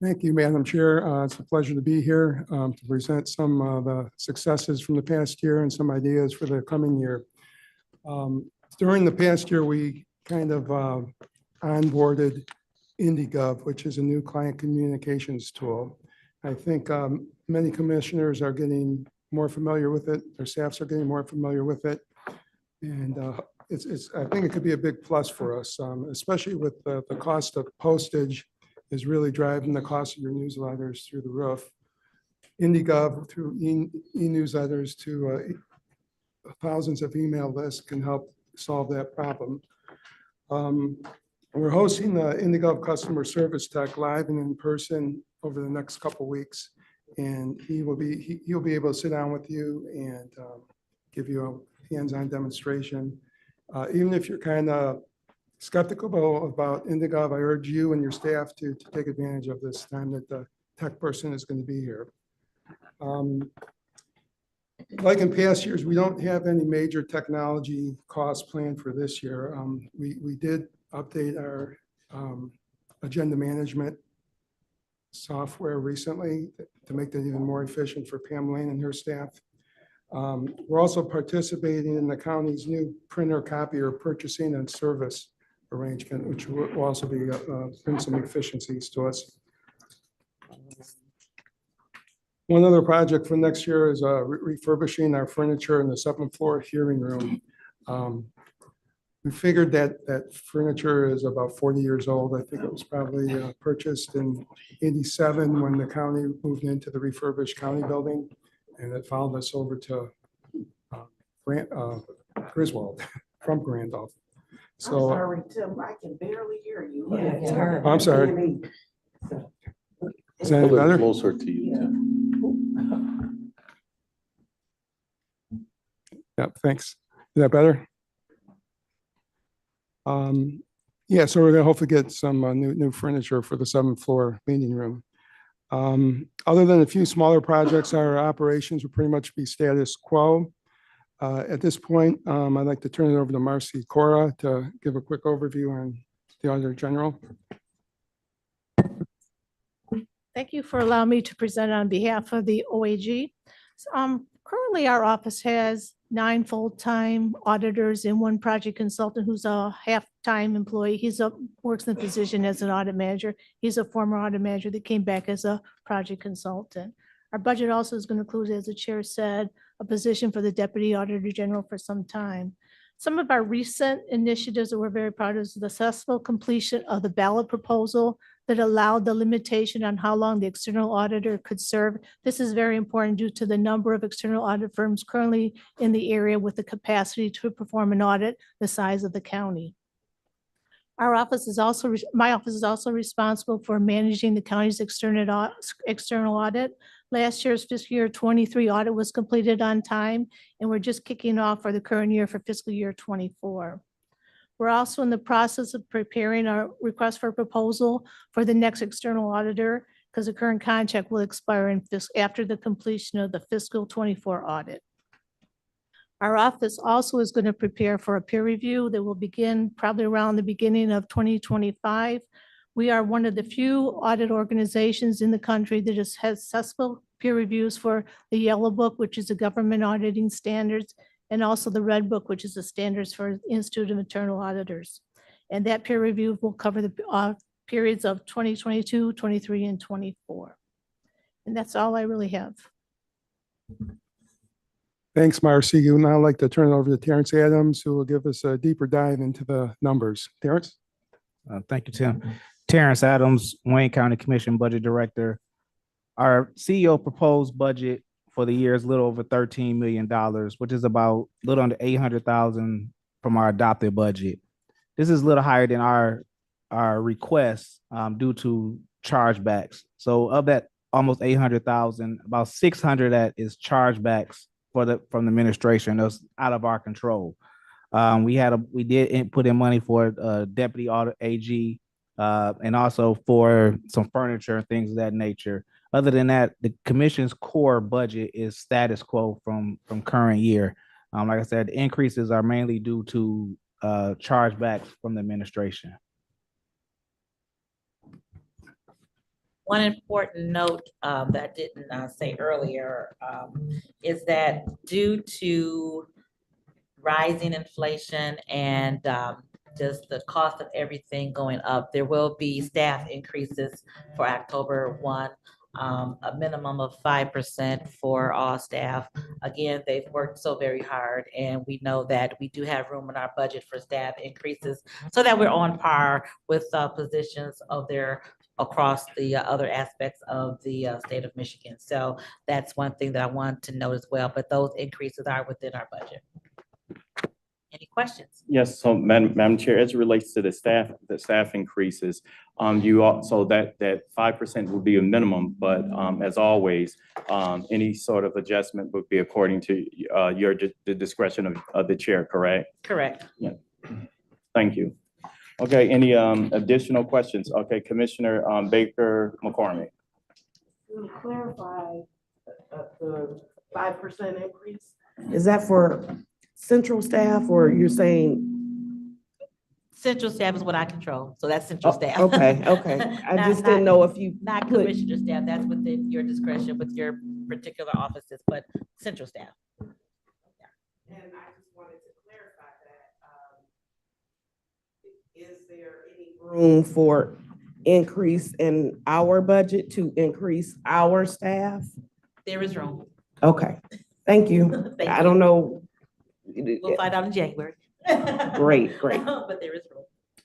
Thank you, Madam Chair. It's a pleasure to be here to present some of the successes from the past year and some ideas for the coming year. During the past year, we kind of onboarded IndyGov, which is a new client communications tool. I think many commissioners are getting more familiar with it. Their staffs are getting more familiar with it. And I think it could be a big plus for us, especially with the cost of postage is really driving the cost of your newsletters through the roof. IndyGov through e-newsletters to thousands of email lists can help solve that problem. We're hosting the IndyGov Customer Service Tech live and in person over the next couple of weeks. And he'll be able to sit down with you and give you a hands-on demonstration. Even if you're kind of skeptical about IndyGov, I urge you and your staff to take advantage of this time that the tech person is going to be here. Like in past years, we don't have any major technology costs planned for this year. We did update our agenda management software recently to make that even more efficient for Pam Lane and her staff. We're also participating in the county's new printer copier purchasing and service arrangement, which will also bring some efficiencies to us. One other project for next year is refurbishing our furniture in the 7th floor hearing room. We figured that furniture is about 40 years old. I think it was probably purchased in '87 when the county moved into the refurbished county building, and it followed us over to Griswold from Randolph. So, I'm sorry, Tim, I can barely hear you. Yeah, it's hard. I'm sorry. Is that any A little better? closer to you, Tim. Yeah, thanks. Is that better? Yeah, so we're gonna hopefully get some new furniture for the 7th floor meeting room. Other than a few smaller projects, our operations will pretty much be status quo. At this point, I'd like to turn it over to Marcy Cora to give a quick overview on the Auditor General. Thank you for allowing me to present on behalf of the OAG. Currently, our office has 9 full-time auditors and 1 project consultant who's a half-time employee. Works in the position as an audit manager. He's a former audit manager that came back as a project consultant. Our budget also is going to include, as the chair said, a position for the Deputy Auditor General for some time. Some of our recent initiatives that we're very proud of is the successful completion of the ballot proposal that allowed the limitation on how long the external auditor could serve. This is very important due to the number of external audit firms currently in the area with the capacity to perform an audit the size of the county. My office is also responsible for managing the county's external audit. Last year's fiscal year 23 audit was completed on time, and we're just kicking off for the current year for fiscal year 24. We're also in the process of preparing our request for proposal for the next external auditor because the current contract will expire after the completion of the fiscal 24 audit. Our office also is going to prepare for a peer review that will begin probably around the beginning of 2025. We are one of the few audit organizations in the country that has successful peer reviews for the Yellow Book, which is the government auditing standards, and also the Red Book, which is the standards for Institute of Internal Auditors. And that peer review will cover the periods of 2022, 23, and 24. And that's all I really have. Thanks, Marcy. You now like to turn it over to Terrence Adams, who will give us a deeper dive into the numbers. Terrence? Thank you, Tim. Terrence Adams, Wayne County Commission Budget Director. Our CEO proposed budget for the year is a little over $13 million, which is about a little under $800,000 from our adopted budget. This is a little higher than our request due to chargebacks. So of that almost $800,000, about $600 that is chargebacks from the administration. That's out of our control. We did put in money for deputy audit AG and also for some furniture and things of that nature. Other than that, the commission's core budget is status quo from current year. Like I said, the increases are mainly due to chargebacks from the administration. One important note that I didn't say earlier is that due to rising inflation and just the cost of everything going up, there will be staff increases for October 1, a minimum of 5% for all staff. Again, they've worked so very hard, and we know that we do have room in our budget for staff increases so that we're on par with positions of their across the other aspects of the state of Michigan. So that's one thing that I want to note as well, but those increases are within our budget. Any questions? Yes, so Madam Chair, as it relates to the staff increases, so that 5% would be a minimum, but as always, any sort of adjustment would be according to the discretion of the chair, correct? Correct. Thank you. Okay, any additional questions? Okay, Commissioner Baker McCormick. To clarify, the 5% increase, is that for central staff or you're saying? Central staff is what I control, so that's central staff. Okay, I just didn't know if you. Not put- commissioner staff, that's within your discretion with your particular offices, but central staff. And I just wanted to clarify that, is there any room for increase in our budget to increase our staff? There is room. Okay, thank you. Thank I you. don't know. We'll find out in January. Great. But there is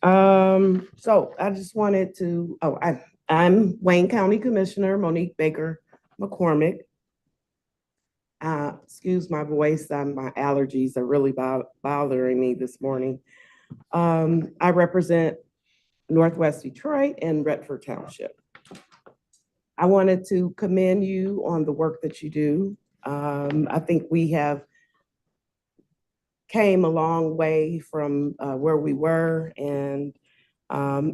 room. So I just wanted to, I'm Wayne County Commissioner Monique Baker McCormick. Excuse my voice, my allergies are really bothering me this morning. I represent Northwest Detroit and Redford Township. I wanted to commend you on the work that you do. I think we have came a long way from where we were, and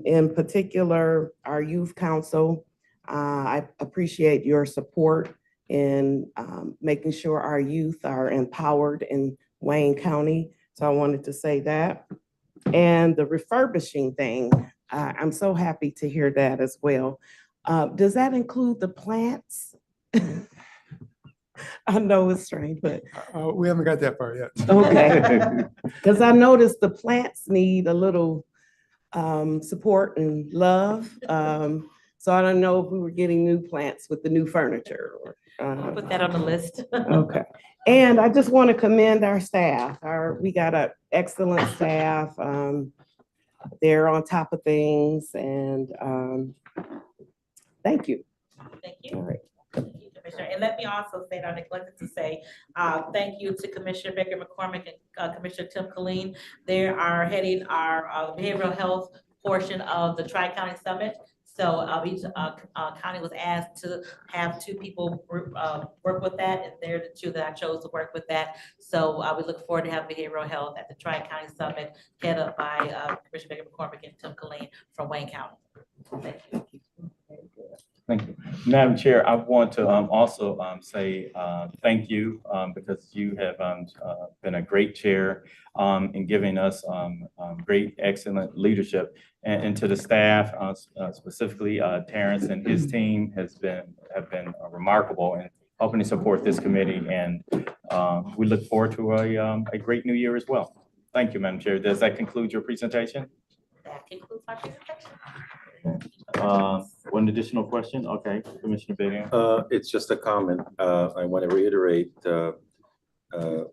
in particular, our youth council. I appreciate your support in making sure our youth are empowered in Wayne County. So I wanted to say that. And the refurbishing thing, I'm so happy to hear that as well. Does that include the plants? I know it's strange, but We haven't got that far yet. okay. Because I noticed the plants need a little support and love. So I don't know if we were getting new plants with the new furniture. We'll put that on the list. Okay. And I just want to commend our staff. We got an excellent staff. They're on top of things, and thank you. Thank All you. right. Thank you, Commissioner. And let me also say, I neglected to say, thank you to Commissioner Baker McCormick and Commissioner Tim Colleen. They are heading our behavioral health portion of the Tri-County Summit. So each county was asked to have 2 people work with that, and they're the 2 that I chose to work with that. So we look forward to having behavioral health at the Tri-County Summit, headed up by Commissioner Baker McCormick and Tim Colleen from Wayne County. Thank you. Thank you. Madam Chair, I want to also say thank you because you have been a great chair in giving us great, excellent leadership. And to the staff, specifically Terrence and his team have been remarkable in helping to support this committee. And we look forward to a great new year as well. Thank you, Madam Chair. Does that conclude your presentation? That concludes my presentation. One additional question? Okay, Commissioner Baker. It's just a comment. I want to reiterate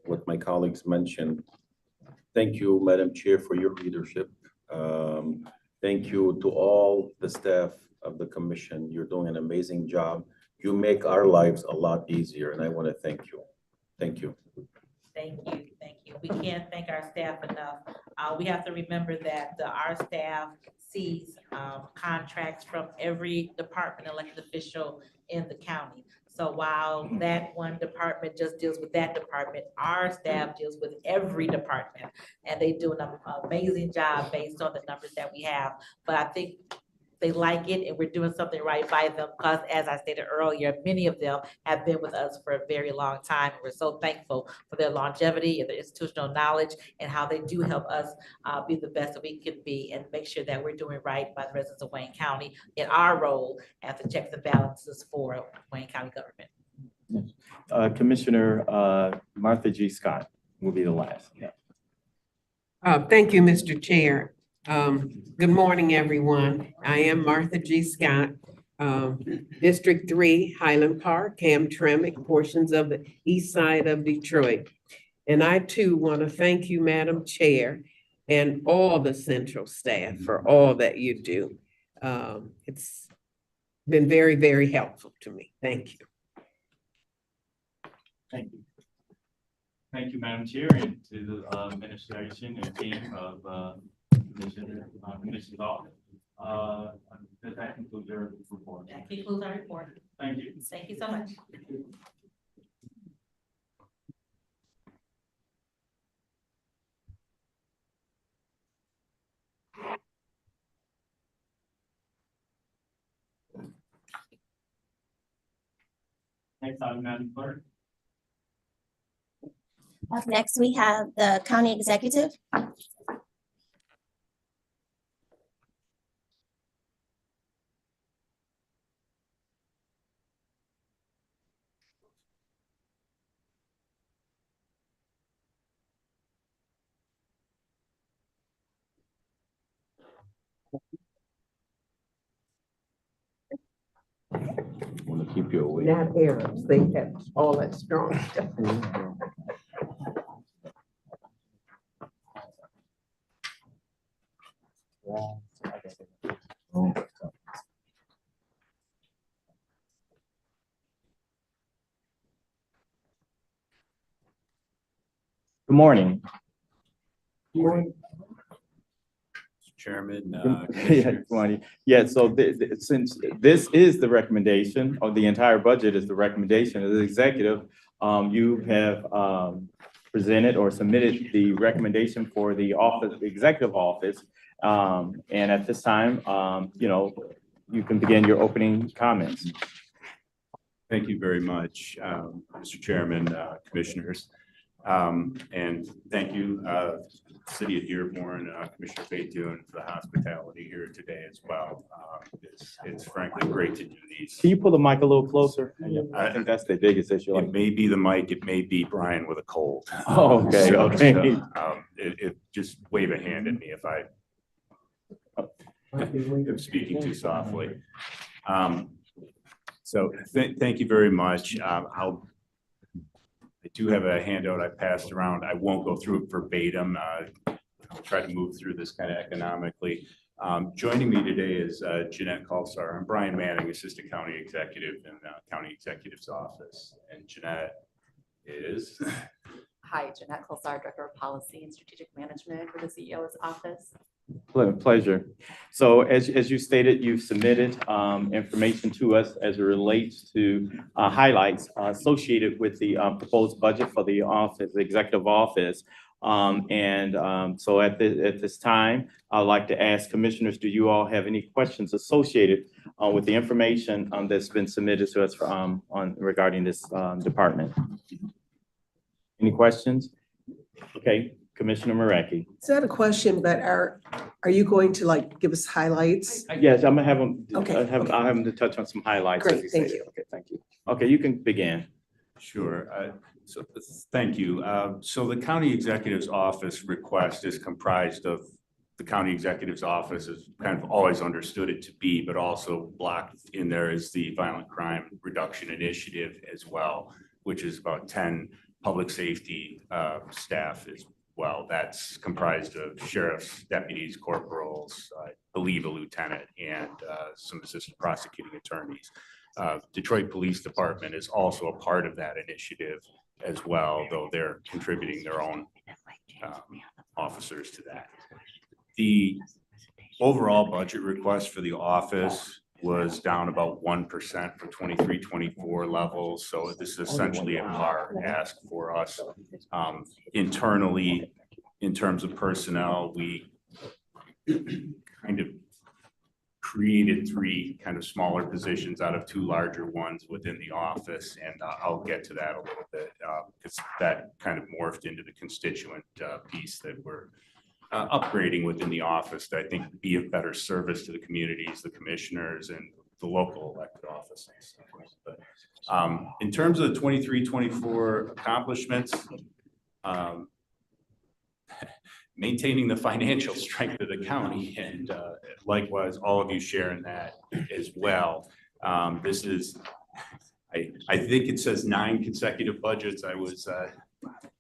what my colleagues mentioned. Thank you, Madam Chair, for your leadership. Thank you to all the staff of the commission. You're doing an amazing job. You make our lives a lot easier, and I want to thank you. Thank you. Thank you, thank you. We can't thank our staff enough. We have to remember that our staff sees contracts from every department elected official in the county. So while that one department just deals with that department, our staff deals with every department, and they do an amazing job based on the numbers that we have. But I think they like it, and we're doing something right by them, because as I stated earlier, many of them have been with us for a very long time. We're so thankful for their longevity and their institutional knowledge and how they do help us be the best that we can be and make sure that we're doing right by the residents of Wayne County in our role as the checks and balances for Wayne County government. Commissioner Martha G. Scott will be the last. Yeah. Thank you, Mr. Chair. Good morning, everyone. I am Martha G. Scott, District 3, Highland Park, Hamtramck, portions of the east side of Detroit. And I too want to thank you, Madam Chair, and all the central staff for all that you do. It's been very, very helpful to me. Thank you. Thank you. Thank you, Madam Chair, and to the administration and team of Commissioner's office. That concludes your report. That concludes our report. Thank you. Thank you so much. Next item, Madam Clerk. Up next, we have the county executive. Want to keep you awake. Not Arabs, they have all that strong stuff. Good morning. Chairman, Yeah, Commissioners. good morning. Yeah, so since this is the recommendation, or the entire budget is the recommendation of the executive, you have presented or submitted the recommendation for the office, the executive office. And at this time, you can begin your opening comments. Thank you very much, Mr. Chairman, Commissioners. And thank you, City of Dearborn, Commissioner Bethune, for the hospitality here today as well. It's frankly great to do these. Can you pull the mic a little closer? I think that's the biggest issue. It may be the mic, it may be Brian with a cold. Oh, okay, okay. Just wave a hand at me if I am speaking too softly. So thank you very much. I do have a handout I passed around. I won't go through it verbatim. I'll try to move through this kind of economically. Joining me today is Jeanette Kalsar. I'm Brian Manning, Assistant County Executive in the County Executive's office. And Jeanette is? Hi, Jeanette Kalsar, Director of Policy and Strategic Management for the CEO's office. Pleasure. So as you stated, you've submitted information to us as it relates to highlights associated with the proposed budget for the office, the executive office. So at this time, I'd like to ask commissioners, do you all have any questions associated with the information that's been submitted to us regarding this department? Any questions? Okay. Commissioner Marecki. Is that a question, but are you going to give us highlights? Yes, I'm gonna have them, Okay, I'll have them to touch on some highlights. as Great, he thank stated. you. Okay, thank you. Okay, you can begin. Sure. So thank you. So the County Executive's office request is comprised of the County Executive's office is kind of always understood it to be, but also blocked in there is the Violent Crime Reduction Initiative as well, which is about 10 public safety staff as well. That's comprised of sheriffs, deputies, corporals, I believe a lieutenant, and some assistant prosecuting attorneys. Detroit Police Department is also a part of that initiative as well, though they're contributing their own officers to that. The overall budget request for the office was down about 1% for 23-24 levels. So this is essentially a par ask for us. Internally, in terms of personnel, we kind of created 3 kind of smaller positions out of 2 larger ones within the office. And I'll get to that a little bit because that kind of morphed into the constituent piece that we're upgrading within the office that I think be of better service to the communities, the commissioners, and the local elected offices. But in terms of the 23-24 accomplishments, maintaining the financial strength of the county, and likewise, all of you sharing that as well. This is, I think it says 9 consecutive budgets. I was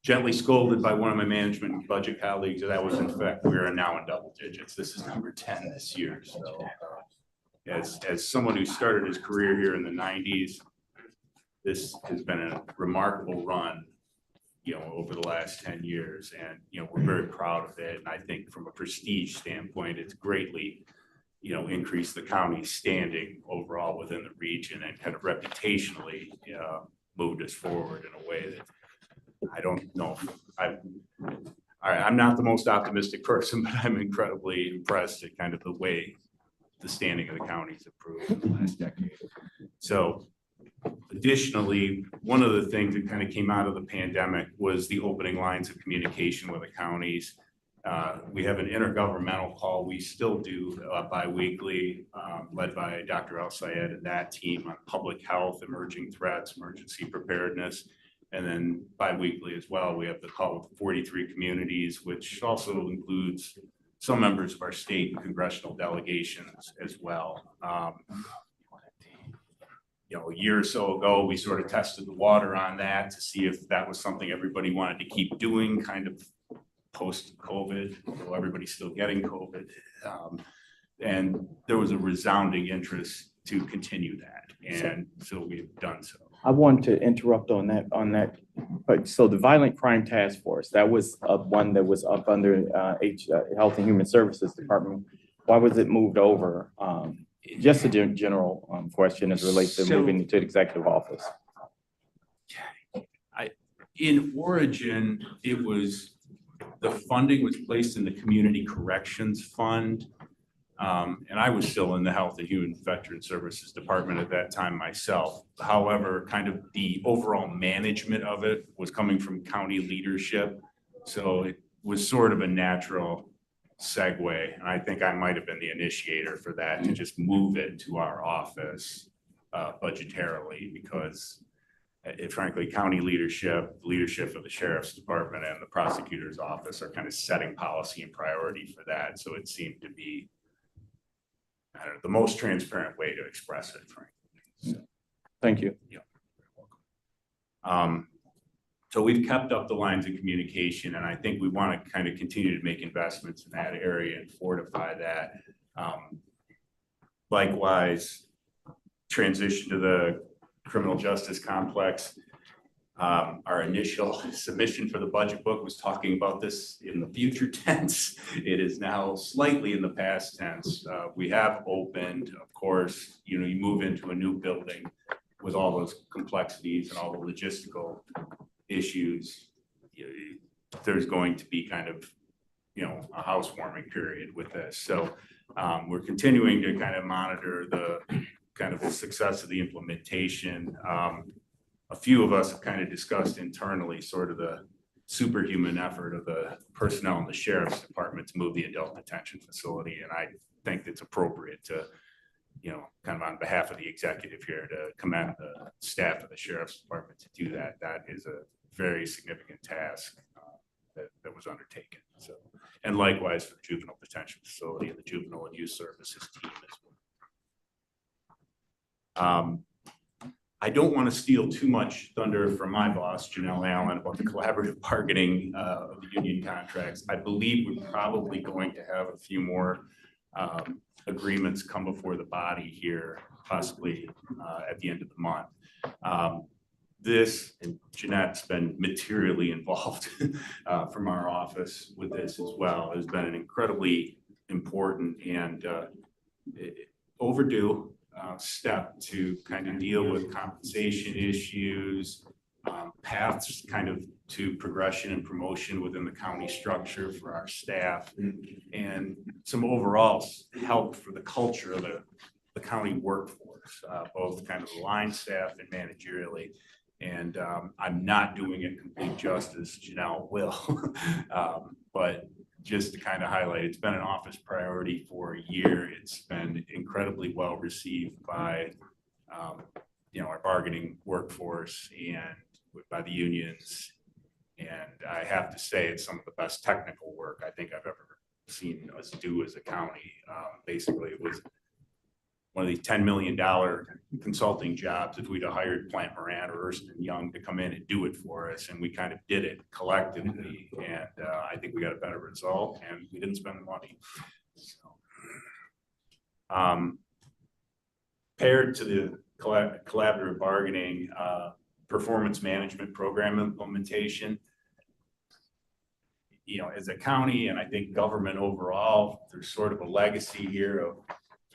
gently scolded by one of my management and budget colleagues. That was in fact, we are now in double digits. This is number 10 this year. So as someone who started his career here in the 90s, this has been a remarkable run, you know, over the last 10 years. And, you know, we're very proud of it. And I think from a prestige standpoint, it's greatly, you know, increased the county's standing overall within the region and kind of reputationally moved us forward in a way that I don't know if I'm not the most optimistic person, but I'm incredibly impressed at kind of the way the standing of the county's improved in the last decade. So additionally, one of the things that kind of came out of the pandemic was the opening lines of communication with the counties. We have an intergovernmental call we still do bi-weekly, led by Dr. El Sayed and that team on public health, emerging threats, emergency preparedness. And then bi-weekly as well, we have the call with 43 communities, which also includes some members of our state and congressional delegations as well. You know, a year or so ago, we sort of tested the water on that to see if that was something everybody wanted to keep doing kind of post-COVID, although everybody's still getting COVID. And there was a resounding interest to continue that. And so we've done so. I want to interrupt on that. But so the Violent Crime Task Force, that was one that was up under Health and Human Services Department. Why was it moved over? Just a general question as it relates to moving to the executive office. In origin, it was the funding was placed in the Community Corrections Fund. And I was still in the Health and Human Veteran Services Department at that time myself. However, kind of the overall management of it was coming from county leadership. So it was sort of a natural segue. And I think I might have been the initiator for that to just move it to our office budgetarily because frankly, county leadership of the sheriff's department and the prosecutor's office are kind of setting policy and priority for that. So it seemed to be I don't know, the most transparent way to express it, frankly. So, thank you. Yeah, you're welcome. So we've kept up the lines of communication, and I think we want to kind of continue to make investments in that area and fortify that. Likewise, transition to the criminal justice complex. Our initial submission for the budget book was talking about this in the future tense. It is now slightly in the past tense. We have opened, of course, you know, you move into a new building with all those complexities and all the logistical issues. There's going to be kind of, you know, a housewarming period with this. So we're continuing to kind of monitor the kind of the success of the implementation. A few of us have kind of discussed internally sort of the superhuman effort of the personnel in the sheriff's department to move the adult detention facility. And I think it's appropriate to, you know, kind of on behalf of the executive here to commend the staff of the sheriff's department to do that. That is a very significant task that was undertaken. So, and likewise for the juvenile detention facility and the juvenile and youth services team as well. I don't want to steal too much thunder from my boss, Janelle Allen, about the collaborative bargaining of the union contracts. I believe we're probably going to have a few more agreements come before the body here, possibly at the end of the month. This, and Jeanette's been materially involved from our office with this as well, has been an incredibly important and overdue step to kind of deal with compensation issues, paths kind of to progression and promotion within the county structure for our staff, and some overall help for the culture of the county workforce, both kind of the line staff and managerially. And I'm not doing it complete justice, Janelle will. But just to kind of highlight, it's been an office priority for a year. It's been incredibly well received by our bargaining workforce and by the unions. And I have to say, it's some of the best technical work I think I've ever seen us do as a county. Basically, it was one of these $10 million consulting jobs if we'd have hired Plant Moran or Ernst & Young to come in and do it for us. And we kind of did it collectively. And I think we got a better result, and we didn't spend the money. So, paired to the collaborative bargaining performance management program implementation, as a county, and I think government overall, there's sort of a legacy here of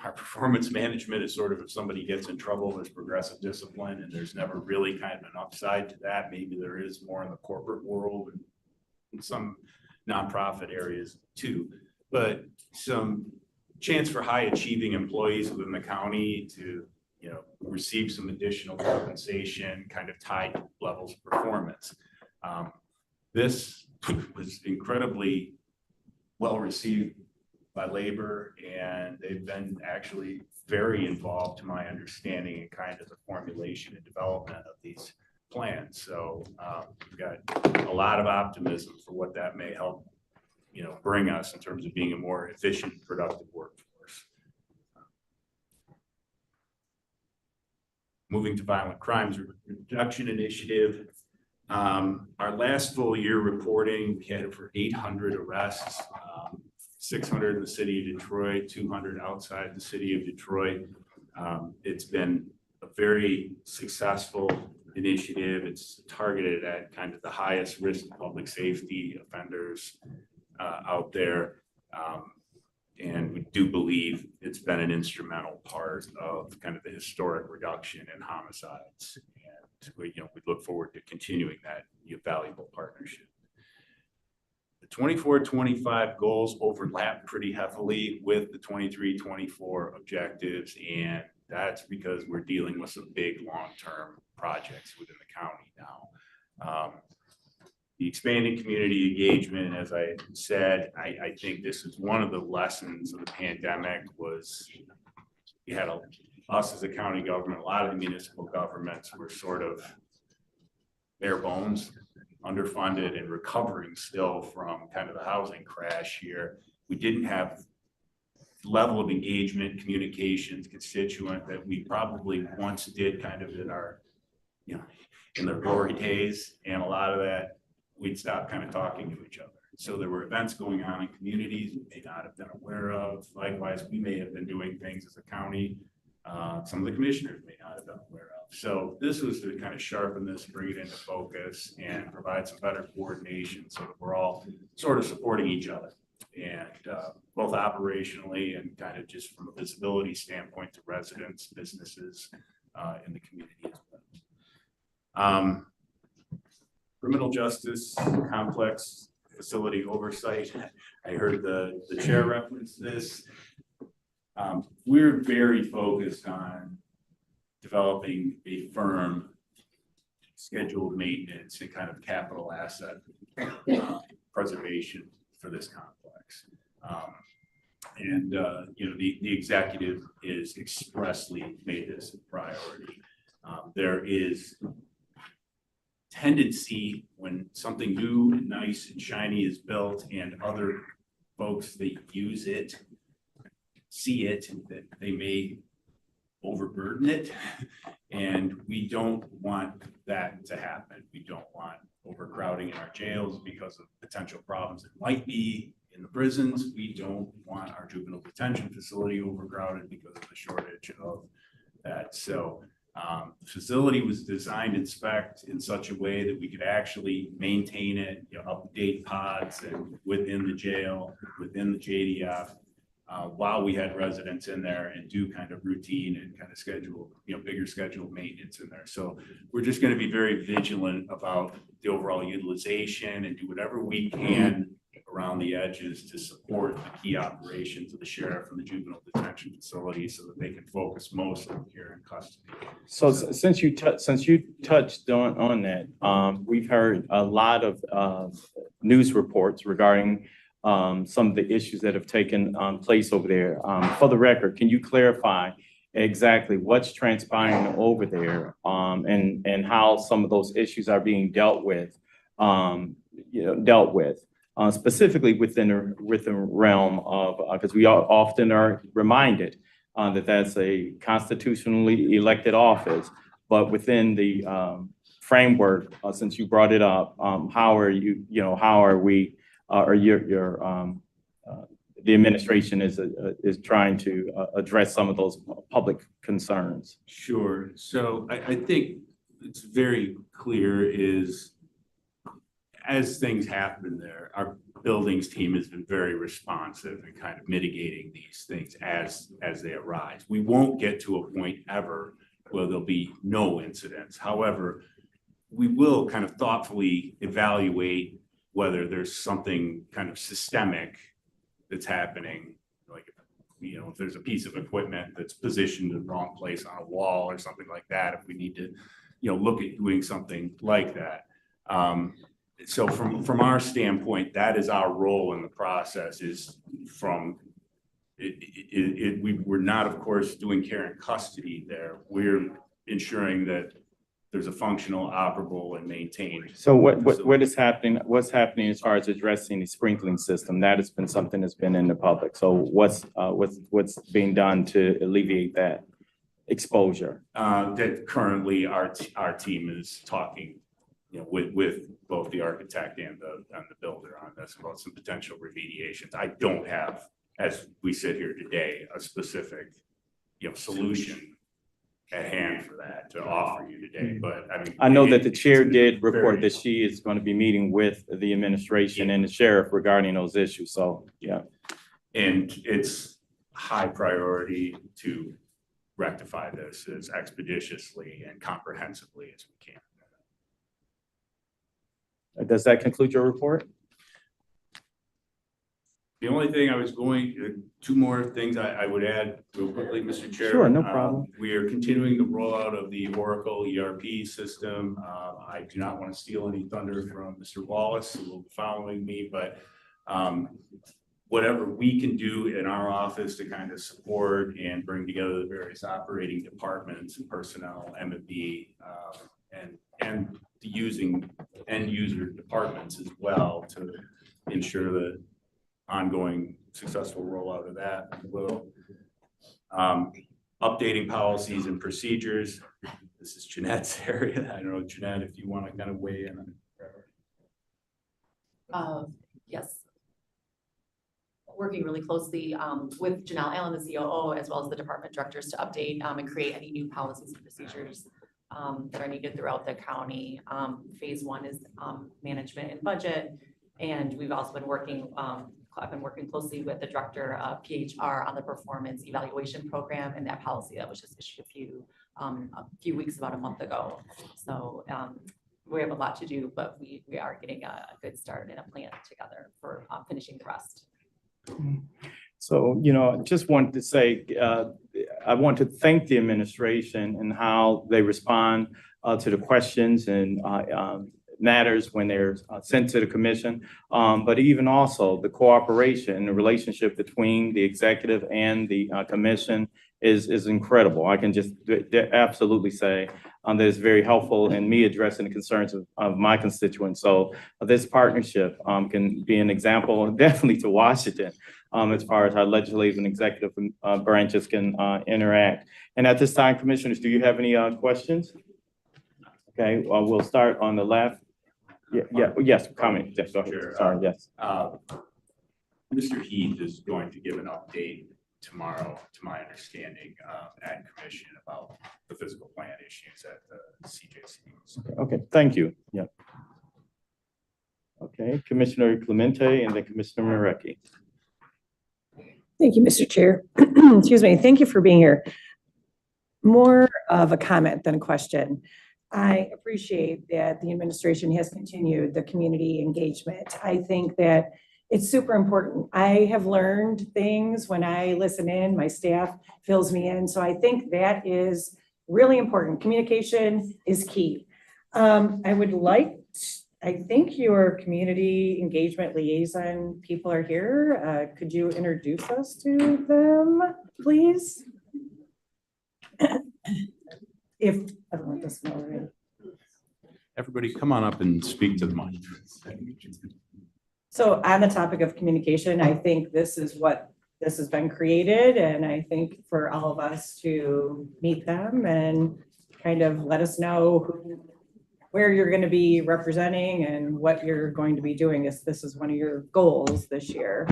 our performance management is sort of, if somebody gets in trouble, there's progressive discipline, and there's never really kind of an upside to that. Maybe there is more in the corporate world and in some nonprofit areas too, but some chance for high achieving employees within the county to receive some additional compensation kind of tied to levels of performance. This was incredibly well received by labor, and they've been actually very involved, to my understanding, in kind of the formulation and development of these plans. So we've got a lot of optimism for what that may help bring us in terms of being a more efficient, productive workforce. Moving to violent crimes reduction initiative. Our last full year reporting, we had for 800 arrests, 600 in the city of Detroit, 200 outside the city of Detroit. It's been a very successful initiative. It's targeted at kind of the highest risk public safety offenders out there. And we do believe it's been an instrumental part of kind of the historic reduction in homicides. And we look forward to continuing that valuable partnership. The 24-25 goals overlap pretty heavily with the 23-24 objectives, and that's because we're dealing with some big long-term projects within the county now. The expanding community engagement, as I said, I think this is one of the lessons of the pandemic was we had us as a county government, a lot of the municipal governments were sort of bare bones, underfunded, and recovering still from kind of the housing crash here. We didn't have level of engagement, communications, constituent that we probably once did kind of in our, in the glory days. And a lot of that, we'd stop kind of talking to each other. So there were events going on in communities we may not have been aware of. Likewise, we may have been doing things as a county some of the commissioners may not have been aware of. So this was to kind of sharpen this, bring it into focus, and provide some better coordination so that we're all sort of supporting each other, and both operationally and kind of just from a visibility standpoint to residents, businesses in the community as well. Criminal justice complex facility oversight. I heard the chair reference this. We're very focused on developing a firm scheduled maintenance and kind of capital asset preservation for this complex. The executive is expressly made this a priority. There is tendency when something new and nice and shiny is built and other folks that use it see it, that they may overburden it. And we don't want that to happen. We don't want overcrowding in our jails because of potential problems that might be in the prisons. We don't want our juvenile detention facility overcrowded because of the shortage of that. So the facility was designed and spec'd in such a way that we could actually maintain it, update pods and within the jail, within the JDF, while we had residents in there and do kind of routine and kind of schedule, bigger scheduled maintenance in there. So we're just going to be very vigilant about the overall utilization and do whatever we can around the edges to support the key operations of the sheriff and the juvenile detention facility so that they can focus most on care and custody. So since you touched on that, we've heard a lot of news reports regarding some of the issues that have taken place over there. For the record, can you clarify exactly what's transpiring over there and how some of those issues are being dealt with? Specifically within the realm of, because we often are reminded that that's a constitutionally elected office, but within the framework, since you brought it up, how are we, the administration is trying to address some of those public concerns? Sure. So I think it's very clear is as things happen there, our buildings team has been very responsive and kind of mitigating these things as they arise. We won't get to a point ever where there'll be no incidents. However, we will kind of thoughtfully evaluate whether there's something kind of systemic that's happening. Like, if there's a piece of equipment that's positioned in the wrong place on a wall or something like that, if we need to, look at doing something like that. So from our standpoint, that is our role in the process is we're not, of course, doing care and custody there. We're ensuring that there's a functional, operable, and maintained. So what's happening as far as addressing the sprinkling system? That has been something that's been in the public. So what's being done to alleviate that exposure? That currently our team is talking, with both the architect and the builder on this about some potential remediations. I don't have, as we sit here today, a specific, solution at hand for that to offer you today, but I mean. I know that the chair did report that she is going to be meeting with the administration and the sheriff regarding those issues, so, yeah. And it's high priority to rectify this as expeditiously and comprehensively as we can. Does that conclude your report? The only thing I was two more things I would add real quickly, Mr. Chair. Sure, no problem. We are continuing the rollout of the Oracle ERP system. I do not want to steal any thunder from Mr. Wallace, who will be following me, but whatever we can do in our office to kind of support and bring together the various operating departments and personnel, M&B, and the end user departments as well to ensure the ongoing successful rollout of that. Will updating policies and procedures. This is Jeanette's area. I don't know, Jeanette, if you want to kind of weigh in on it. Yes. Working really closely with Janelle Allen, the COO, as well as the department directors to update and create any new policies and procedures that are needed throughout the county. Phase one is management and budget. And we've also been working, I've been working closely with the director of PHR on the performance evaluation program and that policy that was just issued a few weeks, about a month ago. So we have a lot to do, but we are getting a good start and a plan together for finishing the rest. So, just wanted to say, I want to thank the administration and how they respond to the questions and matters when they're sent to the commission, but even also the cooperation and the relationship between the executive and the commission is incredible. I can just absolutely say that it's very helpful in me addressing the concerns of my constituents. So this partnership can be an example, definitely to Washington, as far as how legislative and executive branches can interact. And at this time, commissioners, do you have any questions? Okay, we'll start on the left. Yes, comment. Yes, go ahead. Sure. Sorry, yes. Mr. Heath is going to give an update tomorrow, to my understanding, at commission about the physical plant issues at the CJC. Okay, thank you. Yeah. Okay, Commissioner Clemente and then Commissioner Marecki. Thank you, Mr. Chair. Excuse me. Thank you for being here. More of a comment than a question. I appreciate that the administration has continued the community engagement. I think that it's super important. I have learned things when I listen in, my staff fills me in. So I think that is really important. Communication is key. I would like, I think your community engagement liaison people are here. Could you introduce us to them, please? If everyone doesn't know already. Everybody come on up and speak to the mic. So on the topic of communication, I think this is what this has been created. And I think for all of us to meet them and kind of let us know where you're going to be representing and what you're going to be doing if this is one of your goals this year.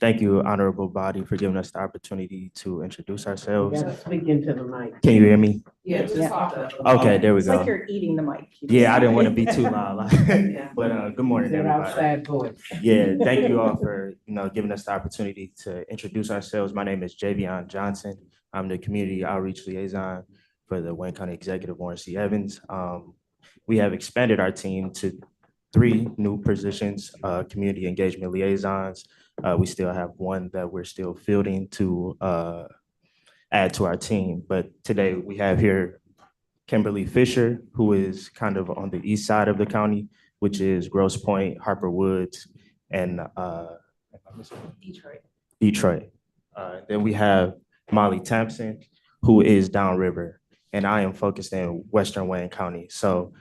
Thank you, honorable body, for giving us the opportunity to introduce ourselves. Speak into the mic. Can you hear me? Yes. Okay, there we It's like go. you're eating the mic. Yeah, I didn't want to be too loud. But good morning, everybody. Yeah, thank you all for giving us the opportunity to introduce ourselves. My name is Javion Johnson. I'm the community outreach liaison for the Wayne County Executive, Warren C. Evans. We have expanded our team to 3 new positions, community engagement liaisons. We still have one that we're still fielding to add to our team. But today we have here Kimberly Fisher, who is kind of on the east side of the county, which is Grosse Pointe, Harper Woods, and Detroit. Then we have Molly Thompson, who is downriver, and I am focused in Western Wayne County. So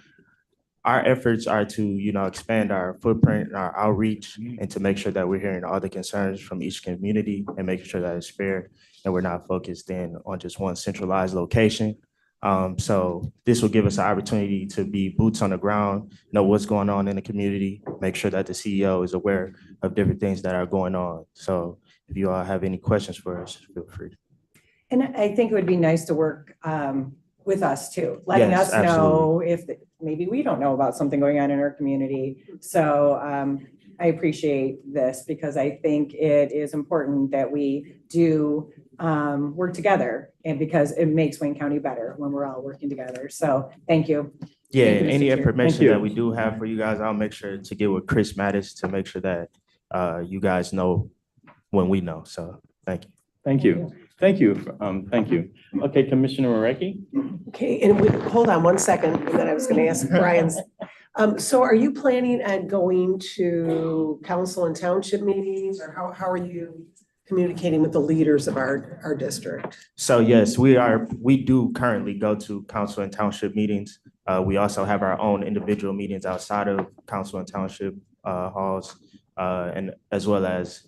our efforts are to, expand our footprint and our outreach and to make sure that we're hearing all the concerns from each community and making sure that it's fair and we're not focused in on just one centralized location. So this will give us an opportunity to be boots on the ground, know what's going on in the community, make sure that the CEO is aware of different things that are going on. So if you all have any questions for us, feel free. And I think it would be nice to work with us too, letting Yes, us know absolutely. if maybe we don't know about something going on in our community. So I appreciate this because I think it is important that we do work together and because it makes Wayne County better when we're all working together. So thank you. Yeah, Thank you, and Mr. any Chair. information that we do have for you guys, I'll make sure to get with Chris Mattis to make sure that you guys know when we know. So thank you. Thank you. Thank you. Thank you. Okay, Commissioner Marecki? Okay, and hold on one second, and then I was going to ask Brian's. So are you planning on going to council and township meetings, or how are you communicating with the leaders of our district? So yes, we do currently go to council and township meetings. We also have our own individual meetings outside of council and township halls, and as well as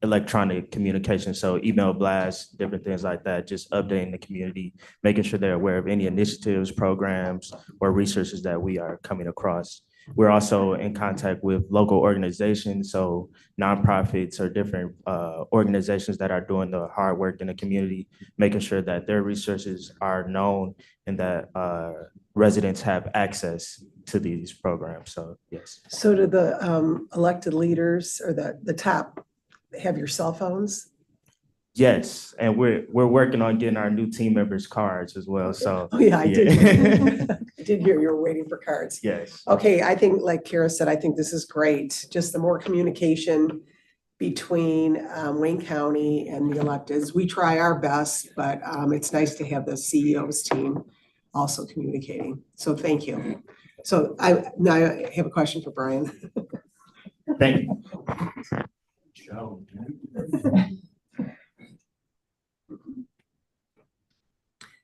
electronic communication, so email blasts, different things like that, just updating the community, making sure they're aware of any initiatives, programs, or resources that we are coming across. We're also in contact with local organizations, so nonprofits or different organizations that are doing the hard work in the community, making sure that their resources are known and that residents have access to these programs. So yes. So do the elected leaders or the top have your cell phones? Yes, and we're working on getting our new team members cards as well. So Oh, yeah, I did. yeah. I did hear you were waiting for cards. Yes. Okay, I think, like Kara said, I think this is great. Just the more communication between Wayne County and the electeds. We try our best, but it's nice to have the CEO's team also communicating. So thank you. So now I have a question for Brian. Thank you.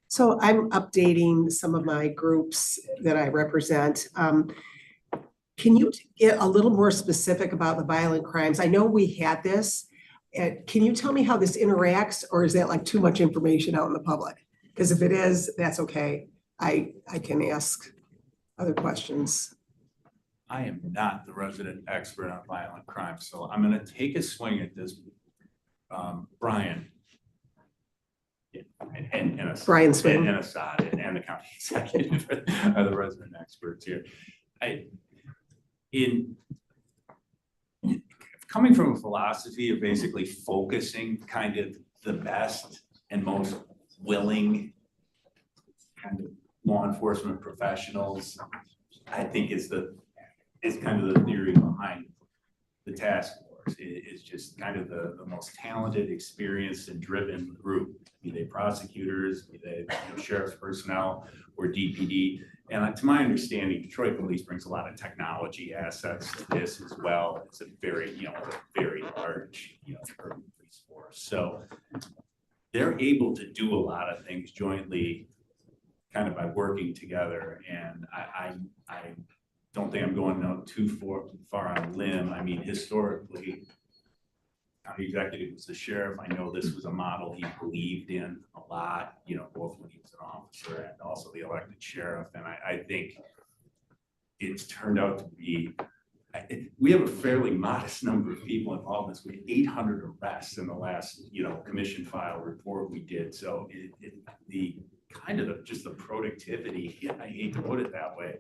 So I'm updating some of my groups that I represent. Can you get a little more specific about the violent crimes? I know we had this. Can you tell me how this interacts, or is that like too much information out in the public? Because if it is, that's okay. I can ask other questions. I am not the resident expert on violent crime, so I'm gonna take a swing at this. Brian. And Brian Swing. And Assad and the county executive are the resident experts here. coming from a philosophy of basically focusing kind of the best and most willing kind of law enforcement professionals, I think is kind of the theory behind the task force. It is just kind of the most talented, experienced, and driven group, be they prosecutors, be they sheriff's personnel or DPD. And to my understanding, Detroit Police brings a lot of technology assets to this as well. It's a very, very large, urban police force. So they're able to do a lot of things jointly, kind of by working together. And I don't think I'm going too far on a limb. I mean, historically, county executive was the sheriff. I know this was a model he believed in a lot, both when he was an officer and also the elected sheriff. And I think it's turned out to be, we have a fairly modest number of people involved in this. We had 800 arrests in the last, commission file report we did. So the kind of just the productivity, I hate to put it that way,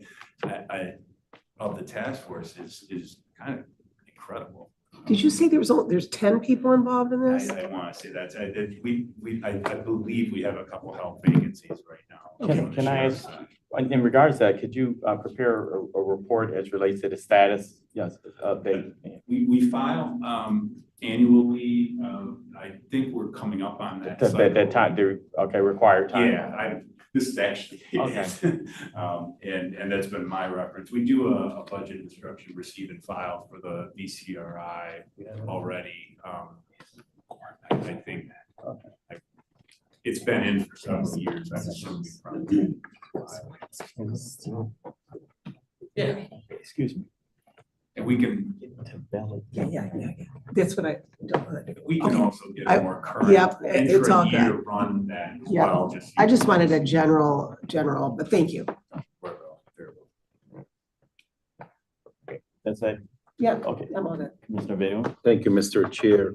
of the task force is kind of incredible. Did you say there's 10 people involved in this? I want to say that I believe we have a couple help vacancies right now. Can I ask, in regards to that, could you prepare a report as relates to the status? Yes, update. We file annually. I think we're coming up on that. That time, okay, required time. Yeah, this is actually it. And that's been my reference. We do a budget instruction receive and file for the VCRI already. I think it's been in for several years. I assume we probably. Yeah. Excuse me. And we can. Yeah. That's what We can also get a more current. Yep, it's all intra-year good. Run that as Yeah, well. I just wanted a general, but thank you. That's it. Yeah, Okay. I'm on it. Commissioner Vega. Thank you, Mr. Chair.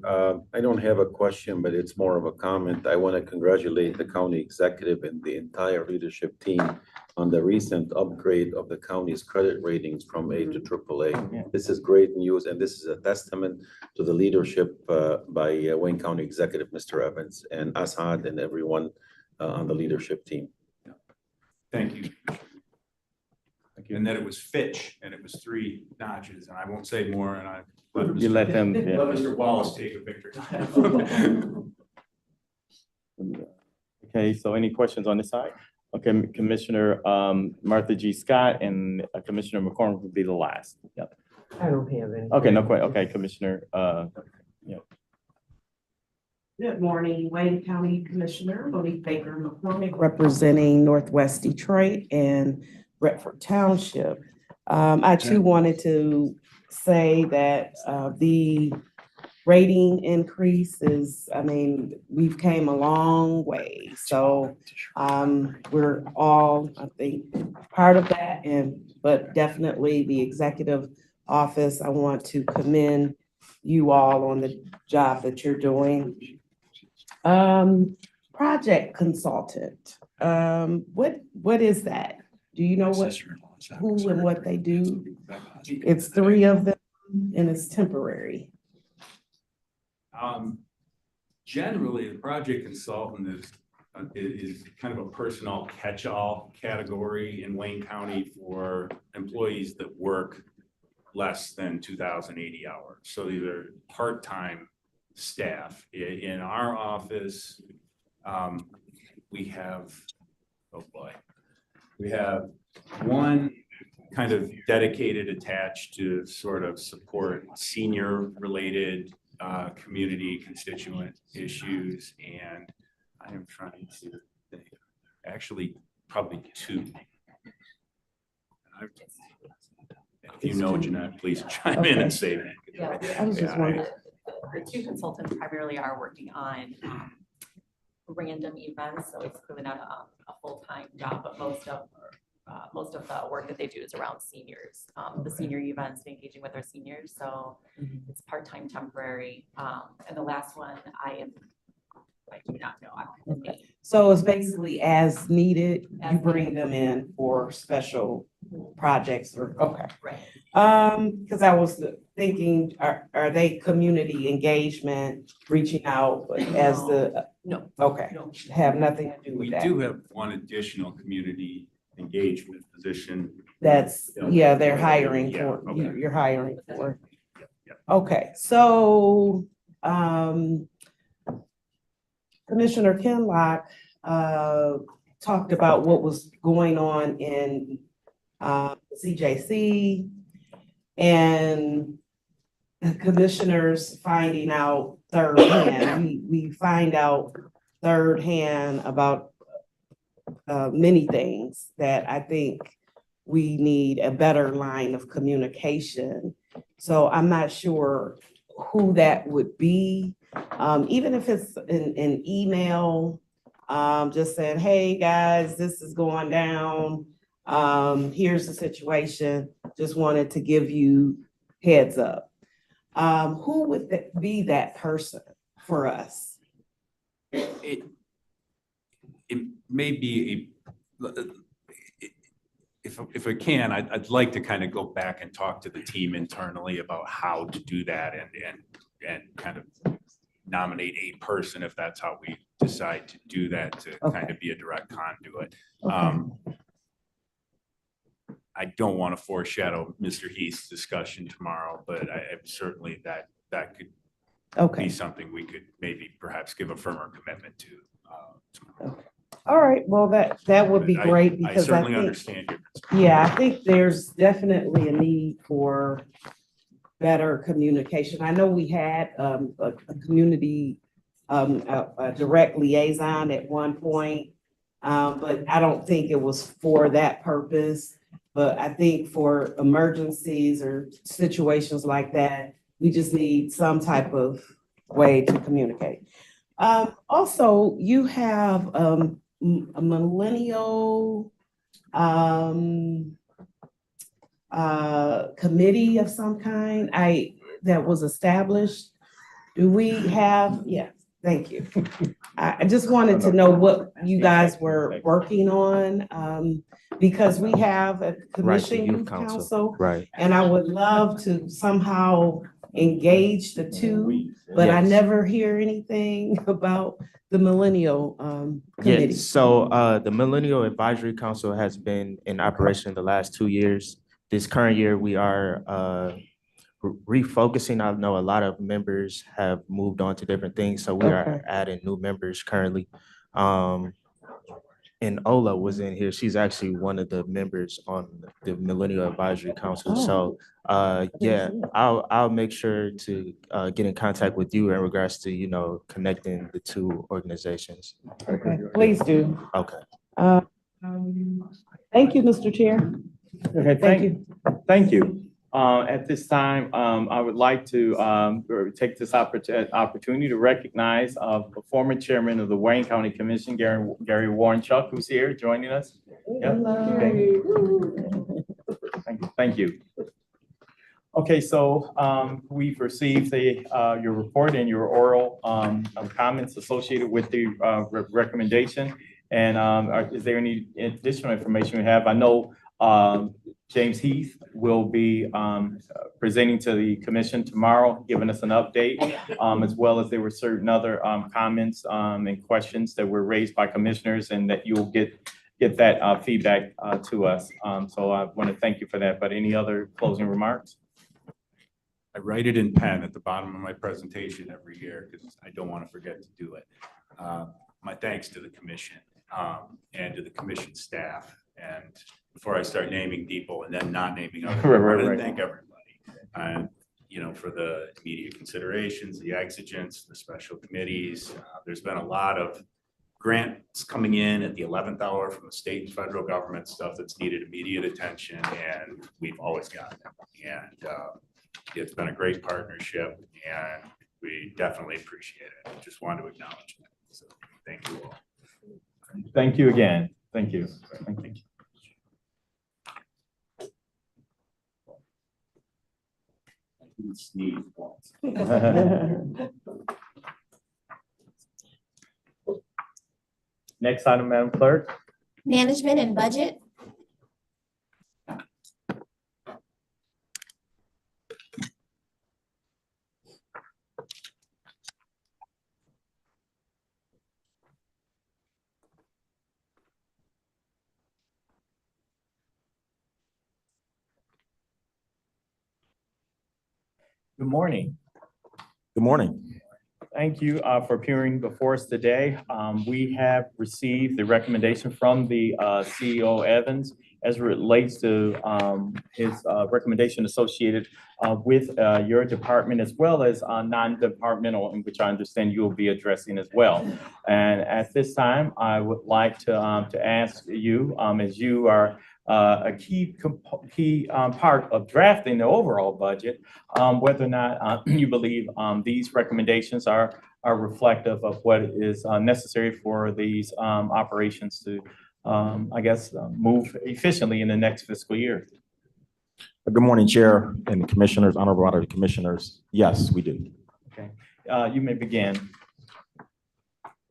I don't have a question, but it's more of a comment. I want to congratulate the county executive and the entire leadership team on the recent upgrade of the county's credit ratings from A to AAA. This is great news, and this is a testament to the leadership by Wayne County Executive, Mr. Evans, and Assad and everyone on the leadership team. Thank you. And that it was Fitch, and it was 3 notches, and I won't say more, and I. You let them. Let Mr. Wallace take a picture. Okay, so any questions on this side? Okay, Commissioner Martha G. Scott and Commissioner McCormick would be the last. Yep. I don't have any. Okay, no question. Okay, Commissioner, Good morning, Wayne County Commissioner Monique Baker McCormick, representing Northwest Detroit and Redford Township. I too wanted to say that the rating increase is, we've came a long way. So we're all, I think, part of that, but definitely the executive office, I want to commend you all on the job that you're doing. Project consultant, what is that? Do you know who and what they do? It's 3 of them and it's temporary. Generally, the project consultant is kind of a personnel catch-all category in Wayne County for employees that work less than 2,080 hours. So these are part-time staff. In our office, we have, we have one kind of dedicated attached to sort of support senior related community constituent issues. And I am trying to actually probably 2. If you know, Jeanette, please chime in and say that. Yeah, I was just wondering. The 2 consultants primarily are working on random events, so it's clearly not a full-time job, but most of the work that they do is around seniors, the senior events, engaging with our seniors. So it's part-time, temporary. And the last one, I do not know. So it's basically as needed, you bring them in for special projects or, okay. Right. Because I was thinking, are they community engagement, reaching out as the, No, okay, no. have nothing to do with We that? do have one additional community engagement position. That's, yeah, they're hiring Yeah, for, okay. you're hiring for. Yeah. Okay, so, Commissioner Kinlock, talked about what was going on in, CJC and the commissioners finding out thirdhand. We find out thirdhand about, many things that I think we need a better line of communication. So I'm not sure who that would be. Even if it's an email, just saying, hey, guys, this is going down. Here's the situation. Just wanted to give you heads up. Who would be that person for us? It may be if I can, I'd like to kind of go back and talk to the team internally about how to do that and kind of nominate a person if that's how we decide to do that, to kind of be a direct conduit. I don't want to foreshadow Mr. Heath's discussion tomorrow, but I certainly that could be something we could maybe perhaps give a firmer commitment to. Tomorrow. All right, well, that would be But great I because I certainly think, understand your concern. yeah, I think there's definitely a need for better communication. I know we had a community, a direct liaison at one point, but I don't think it was for that purpose. But I think for emergencies or situations like that, we just need some type of way to communicate. Also, you have a millennial committee of some kind that was established. Do we have, yeah, thank you. I just wanted to know what you guys were working on, because we have a commission youth council. Right. And I would love to somehow engage the two, but I Yes. never hear anything about the millennial committee. Yes, so the Millennial Advisory Council has been in operation the last 2 years. This current year, we are refocusing. I know a lot of members have moved on to different things, so we Okay. are adding new members currently. And Ola was in here. She's actually one of the members on the Millennial Advisory Council. So yeah, I'll make sure to get in contact with you in regards to, you know, connecting the two organizations. Okay, please do. Okay. Thank you, Mr. Chair. Okay, Thank you. Thank you. At this time, I would like to take this opportunity to recognize the former chairman of the Wayne County Commission, Gary Warrenchuck, who's here joining us. Yep. Okay. Thank you. Okay, so we've received your report and your oral comments associated with the recommendation. And is there any additional information we have? I know James Heath will be presenting to the commission tomorrow, giving us an update, as well as there were certain other comments and questions that were raised by commissioners, and that you'll get that feedback to us. So I want to thank you for that. But any other closing remarks? I write it in pen at the bottom of my presentation every year because I don't want to forget to do it. My thanks to the commission and to the commission staff. And before I start naming people and then not naming others, I want to thank everybody. You know, for the immediate considerations, the exigence, the special committees. There's been a lot of grants coming in at the 11th hour from the state and federal government, stuff that's needed immediate attention, and we've always gotten them. And it's been a great partnership, and we definitely appreciate it. Just wanted to acknowledge that. So thank you all. Thank you again. Thank you. Thank you. Sneeze once. Next item, Madam Clerk. Management and budget. Good morning. Good morning. Thank you for appearing before us today. We have received the recommendation from the CEO Evans as it relates to his recommendation associated with your department as well as non-departmental, in which I understand you will be addressing as well. And at this time, I would like to ask you, as you are a key part of drafting the overall budget, whether or not you believe these recommendations are reflective of what is necessary for these operations to, I guess, move efficiently in the next fiscal year. Good morning, Chair and Commissioners, Honorable Auditor Commissioners. Yes, we do. Okay, you may begin.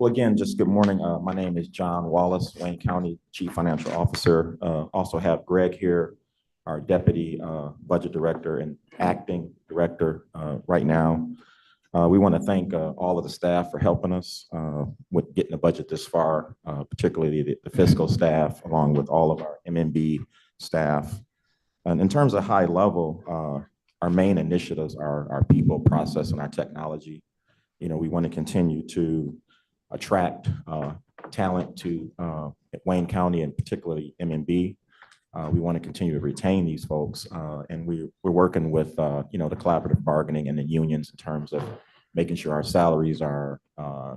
Well, again, just good morning. My name is John Wallace, Wayne County Chief Financial Officer. Also have Greg here, our Deputy Budget Director and Acting Director right now. We want to thank all of the staff for helping us with getting the budget this far, particularly the fiscal staff, along with all of our MMB staff. And in terms of high level, our main initiatives are our people, process, and our technology. You know, we want to continue to attract talent to Wayne County and particularly MMB. We want to continue to retain these folks, and we're working with you know, the collaborative bargaining and the unions in terms of making sure our salaries are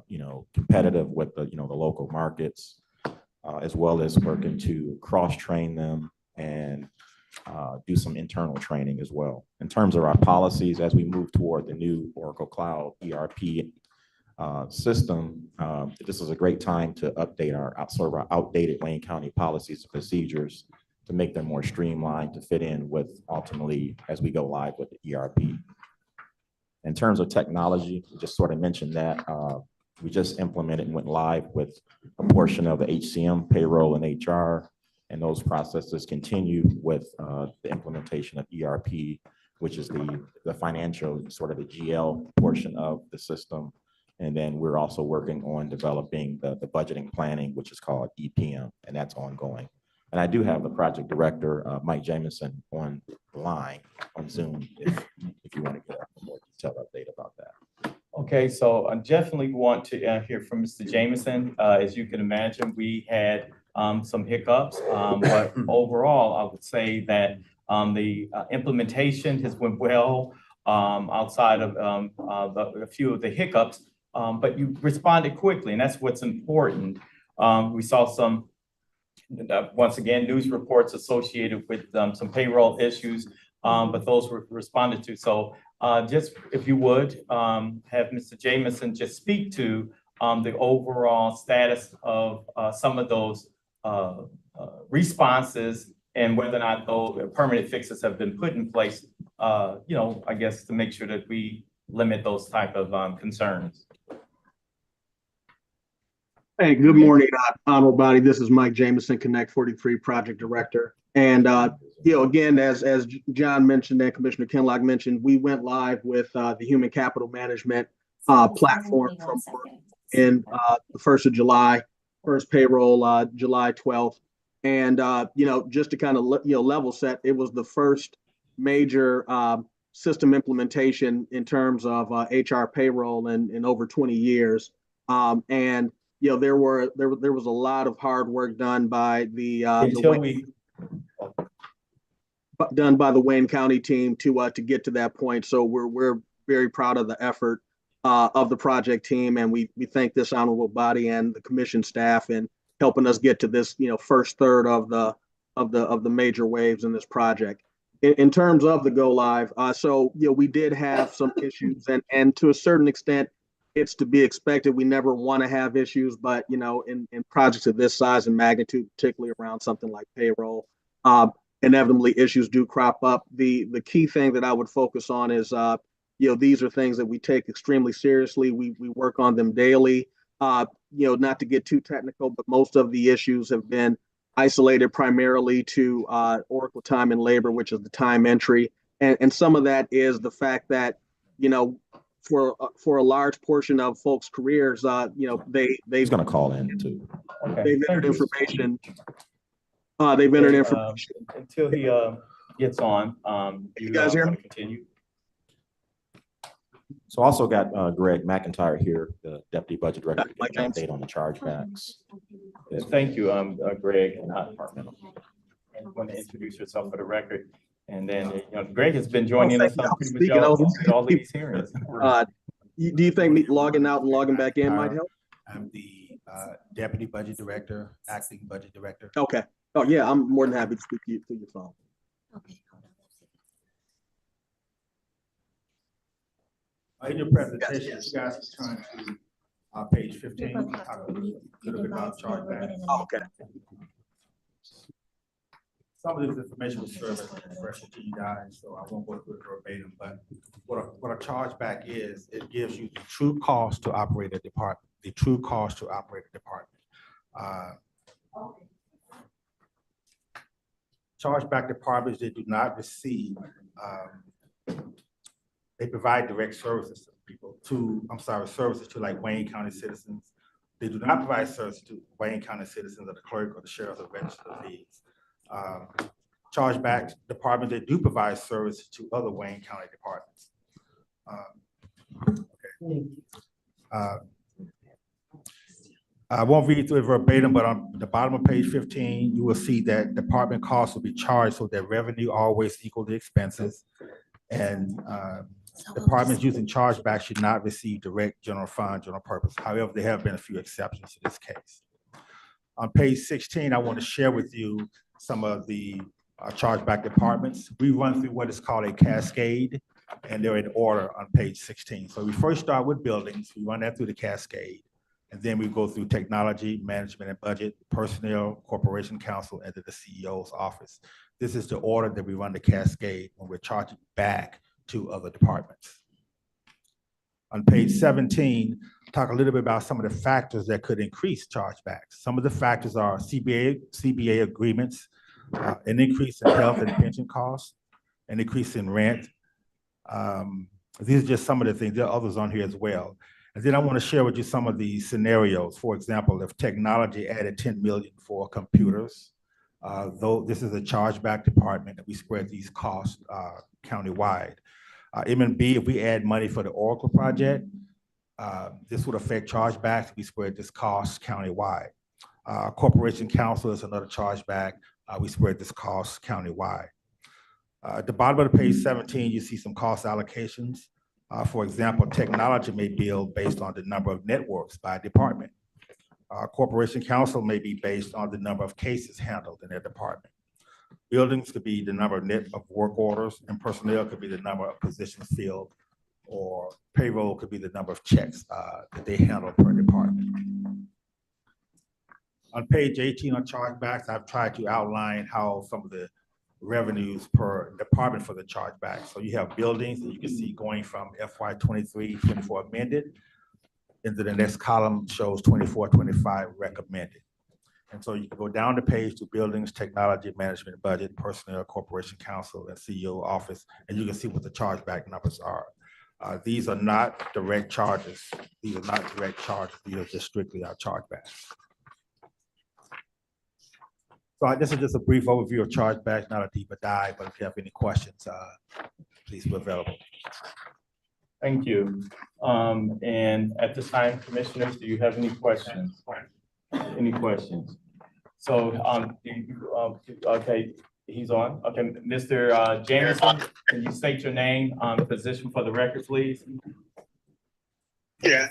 you know, competitive with the, you know, the local markets, as well as working to cross-train them and do some internal training as well. In terms of our policies, as we move toward the new Oracle Cloud ERP system, this is a great time to update our sort of our outdated Wayne County policies and procedures to make them more streamlined to fit in with ultimately as we go live with the ERP. In terms of technology, we just sort of mentioned that we just implemented and went live with a portion of the HCM, payroll, and HR, and those processes continue with the implementation of ERP, which is the financial, sort of the GL portion of the system. And then we're also working on developing the budgeting planning, which is called EPM, and that's ongoing. And I do have the project director, Mike Jamison, on the line on Zoom if you want to get a more detailed update about that. Okay, so I definitely want to hear from Mr. Jamison. As you can imagine, we had some hiccups, but overall, I would say that the implementation has went well outside of a few of the hiccups. But you responded quickly, and that's what's important. We saw some, once again, news reports associated with some payroll issues, but those were responded to. So just if you would have Mr. Jamison just speak to the overall status of some of those responses and whether or not those permanent fixes have been put in place, you know, I guess to make sure that we limit those type of concerns. Hey, good morning, honorable body. This is Mike Jamison, Connect 43 Project Director. And, you know, again, as John mentioned and Commissioner Kinlock mentioned, we went live with the Human Capital Management platform in the 1st of July, first payroll July 12th. And, you know, just to kind of, you know, level set, it was the first major system implementation in terms of HR payroll in over 20 years. And you know, there was a lot of hard work done by the Wayne County team to get to that point. So we're very proud of the effort of the project team, and we thank this honorable body and the commission staff in helping us get to this, you know, first third of the major waves in this project. In terms of the go live, so you know, we did have some issues, and to a certain extent, it's to be expected. We never want to have issues, but you know, in projects of this size and magnitude, particularly around something like payroll, inevitably issues do crop up. The key thing that I would focus on is, you know, these are things that we take extremely seriously. We work on them daily. You know, not to get too technical, but most of the issues have been isolated primarily to Oracle Time and Labor, which is the time entry, and some of that is the fact that, you know, for a large portion of folks' careers, you know, they've going to call in too. Okay. They've entered information. They've entered information until he gets on. You guys hear me? Continue. So also got Greg McIntyre here, the Deputy Budget Director, to Mike give an James. update on the chargebacks. Thank you, Greg and Department. And want to introduce yourself for the record. And then, Greg has been joining us on pretty much all these hearings. Do you think logging out and logging back in might help? I'm the Deputy Budget Director, Acting Budget Director. Okay. Oh, yeah, I'm more than happy to speak to you through your phone. In your presentation, you guys are trying to page 15, talk a little bit about chargebacks. Okay. Some of this information was served as a refresher to you guys, so I won't go through it verbatim, but what a chargeback is, it gives you the true cost to operate a department, the true cost to operate a department. Chargeback departments, they do not receive, they provide direct services to people, services to like Wayne County citizens. They do not provide services to Wayne County citizens or the clerk or the sheriff or register of deeds. Chargeback departments, they do provide services to other Wayne County departments. I won't read through it verbatim, but on the bottom of page 15, you will see that department costs will be charged so that revenue always equal the expenses. And departments using chargeback should not receive direct general fund, general purpose. However, there have been a few exceptions to this case. On page 16, I want to share with you some of the chargeback departments. We run through what is called a cascade, and they're in order on page 16. So we first start with buildings. We run that through the cascade, and then we go through technology, management and budget, personnel, corporation counsel, and then the CEO's office. This is the order that we run the cascade when we're charging back to other departments. On page 17, talk a little bit about some of the factors that could increase chargebacks. Some of the factors are CBA agreements, an increase in health and pension costs, an increase in rent. These are just some of the things. There are others on here as well. And then I want to share with you some of the scenarios. For example, if technology added 10 million for computers, though this is a chargeback department that we spread these costs countywide. M&B, if we add money for the Oracle project, this would affect chargebacks. We spread this cost countywide. Corporation counsel is another chargeback. We spread this cost countywide. At the bottom of the page 17, you see some cost allocations. For example, technology may bill based on the number of networks by department. Corporation counsel may be based on the number of cases handled in their department. Buildings could be the number of work orders, and personnel could be the number of positions filled, or payroll could be the number of checks that they handle per department. On page 18 on chargebacks, I've tried to outline how some of the revenues per department for the chargeback. So you have buildings that you can see going from FY 23-24 amended into the next column shows 24-25 recommended. And so you can go down the page to buildings, technology, management, budget, personnel, corporation counsel, and CEO office, and you can see what the chargeback numbers are. These are not direct charges. These are not direct charges. These are just strictly our chargebacks. So this is just a brief overview of chargebacks, not a deeper dive, but if you have any questions, please be available. Thank you. And at this time, commissioners, do you have any questions? Any questions? So, okay, he's on. Okay, Mr. Jameson, can you state your name, position for the record, please? Yeah.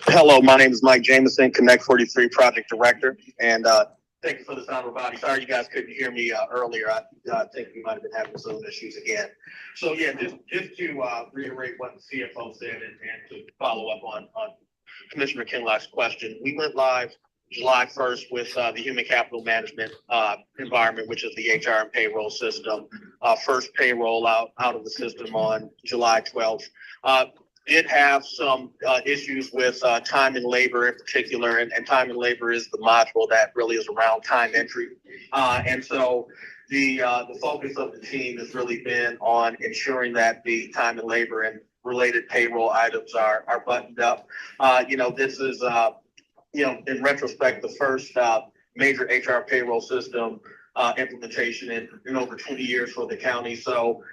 Hello, my name is Mike Jameson, Connect 43 Project Director, and thank you for this honorable body. Sorry you guys couldn't hear me earlier. I think we might have been having some issues again. So yeah, just to reiterate what the CFO said and to follow up on Commissioner Kinlock's question, we went live July 1st with the human capital management environment, which is the HR and payroll system. First payroll out of the system on July 12th. Did have some issues with time and labor in particular, and time and labor is the module that really is around time entry. And so the focus of the team has really been on ensuring that the time and labor and related payroll items are buttoned up. This is in retrospect, the first major HR payroll system implementation in over 20 years for the county. So,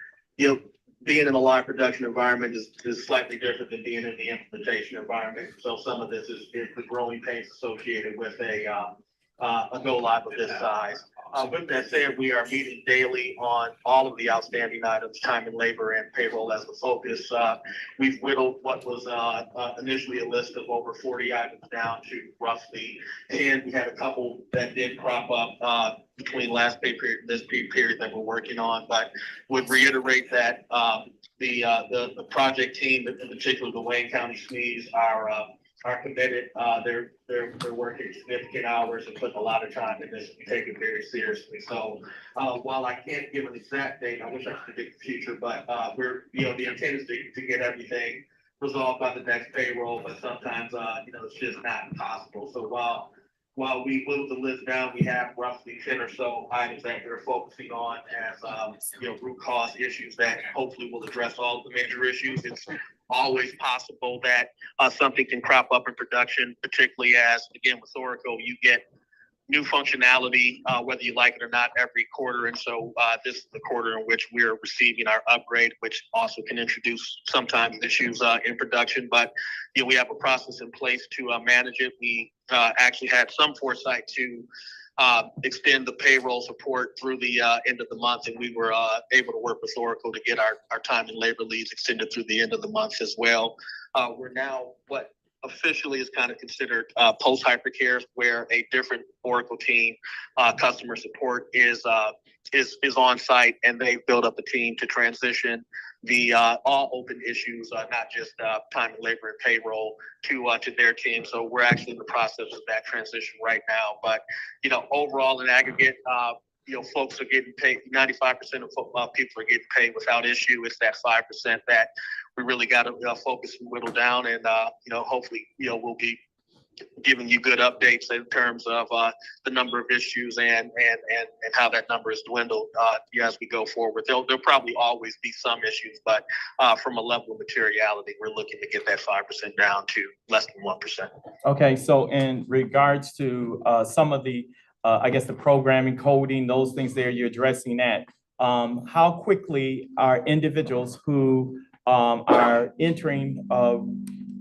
being in a live production environment is slightly different than being in the implementation environment. So some of this is the growing pains associated with a go live of this size. With that said, we are meeting daily on all of the outstanding items, time and labor and payroll as the focus. We've whittled what was initially a list of over 40 items down to roughly 10. We had a couple that did crop up between last pay period and this pay period that we're working on, but would reiterate that the project team, in particular the Wayne County SMEs, are committed. They're working significant hours and putting a lot of time in this. We take it very seriously. So while I can't give an exact date, I wish I could predict the future, but the intent is to get everything resolved by the next payroll, but sometimes it's just not possible. So while we move the list down, we have roughly 10 or so items that we're focusing on as root cause issues that hopefully will address all of the major issues. It's always possible that something can crop up in production, particularly as, again, with Oracle, you get new functionality, whether you like it or not, every quarter. And so this is the quarter in which we're receiving our upgrade, which also can introduce sometimes issues in production. But we have a process in place to manage it. We actually had some foresight to extend the payroll support through the end of the month, and we were able to work with Oracle to get our time and labor leads extended through the end of the month as well. We're now what officially is kind of considered post hypercare, where a different Oracle team, customer support is on site, and they've built up a team to transition the all open issues, not just time and labor and payroll, to their team. So we're actually in the process of that transition right now. But overall in aggregate, folks are getting paid. 95% of people are getting paid without issue. It's that 5% that we really got to focus and whittle down, and hopefully we'll be giving you good updates in terms of the number of issues and how that number is dwindled as we go forward. There'll probably always be some issues, but from a level of materiality, we're looking to get that 5% down to less than 1%. Okay, so in regards to some of the, I guess the programming, coding, those things there, you're addressing that. How quickly are individuals who are entering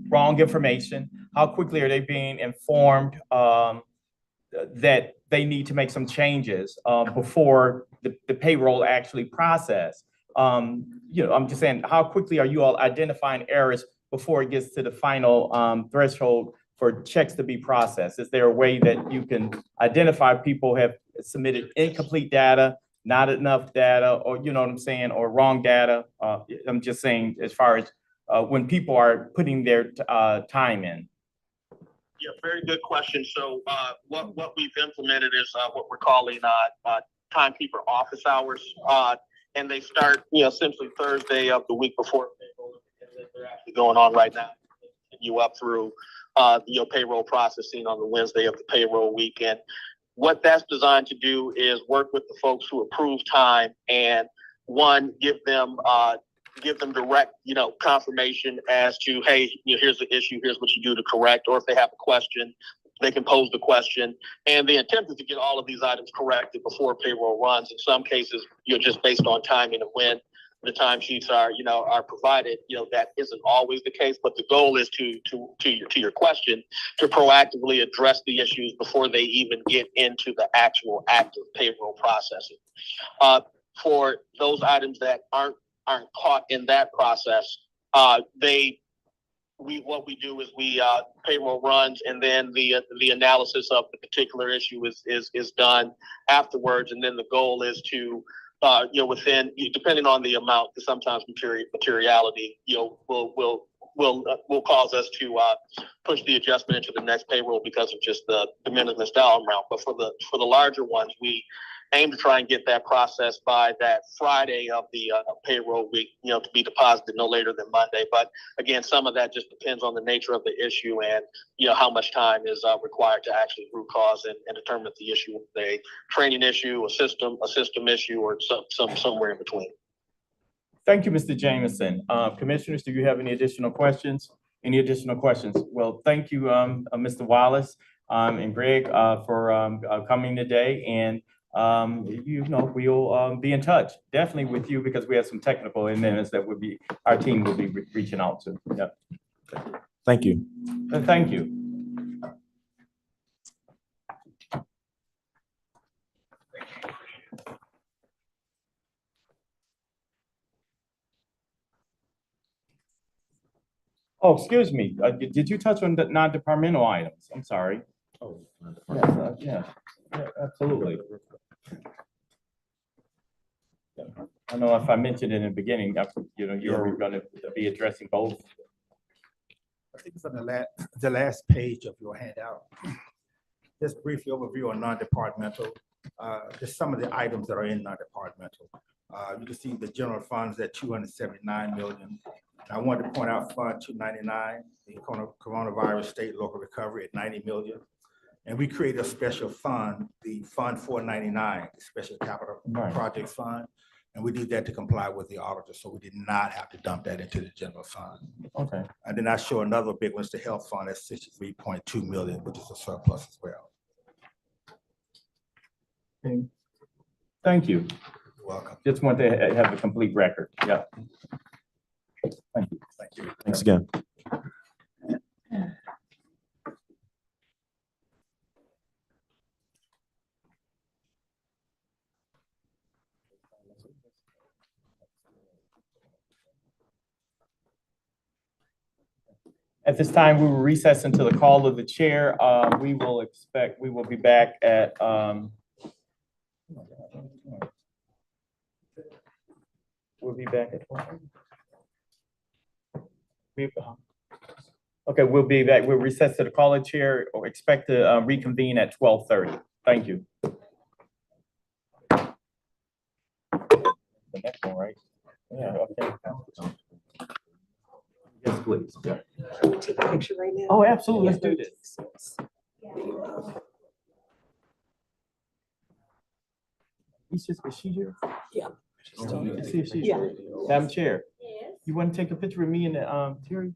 wrong information, how quickly are they being informed that they need to make some changes before the payroll actually process? I'm just saying, how quickly are you all identifying errors before it gets to the final threshold for checks to be processed? Is there a way that you can identify people have submitted incomplete data, not enough data, or you know what I'm saying, or wrong data? I'm just saying as far as when people are putting their time in. Yeah, very good question. So what we've implemented is what we're calling timekeeper office hours. And they start, essentially Thursday of the week before payroll. And they're actually going on right now. You up through payroll processing on the Wednesday of the payroll weekend. What that's designed to do is work with the folks who approve time and give them direct, confirmation as to, hey, here's the issue, here's what you do to correct, or if they have a question, they can pose the question. And the intent is to get all of these items corrected before payroll runs. In some cases, just based on timing of when the timesheets are provided, that isn't always the case. But the goal is to your question, to proactively address the issues before they even get into the actual active payroll processing. For those items that aren't caught in that process, what we do is payroll runs, and then the analysis of the particular issue is done afterwards. And then the goal is to within, depending on the amount, because sometimes materiality will cause us to push the adjustment into the next payroll because of just the de minimis dollar amount. But for the larger ones, we aim to try and get that process by that Friday of the payroll week, to be deposited no later than Monday. But again, some of that just depends on the nature of the issue and, how much time is required to actually root cause and determine if the issue is a training issue, a system issue, or somewhere in between. Thank you, Mr. Jameson. Commissioners, do you have any additional questions? Any additional questions? Well, thank you, Mr. Wallace and Greg, for coming today. And we'll be in touch, definitely with you, because we have some technical amendments that our team will be reaching out to. Yep. Thank you. Thank you. Oh, excuse me. Did you touch on the non-departmental items? I'm sorry. Oh. Yeah, absolutely. Yeah. I know if I mentioned in the beginning, you're going to be addressing both. I think it's on the last page of your handout. Just briefly overview on non-departmental, just some of the items that are in non-departmental. You can see the general funds at 279 million. I wanted to point out Fund 299, the coronavirus state local recovery at 90 million. And we created a special fund, the Fund 499, Special Capital Projects Fund. And we did that to comply with the auditor, so we did not have to dump that into the general fund. Okay. And then I show another big one, is the health fund at 63.2 million, which is a surplus as well. Okay. Thank you. You're welcome. Just want to have a complete record. Yeah. Thank you. Thank you. Thanks again. At this time, we will recess until the call of the chair. We will be back at, we'll be back at 12. Okay, we'll be back. We'll recess to the call of chair, or expect to reconvene at 12:30. Thank you. The next one, right? Yeah, okay. Yes, please. Yeah. Can we take a picture right now? Oh, absolutely. Let's do this. Is she here? Yeah. Let's see if she's Yeah. here. Madam Chair, you want to take a picture with me and Terry?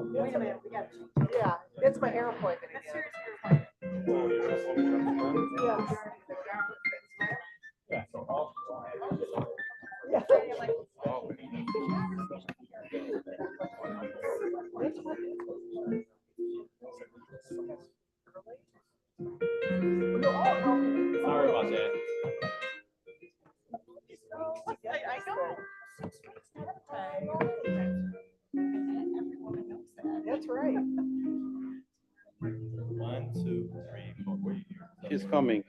Wait a minute, we got to. Yeah, it's my air appointment again. Yeah. Sorry about that. I know. That's right. 1, 2, 3, 4. She's coming.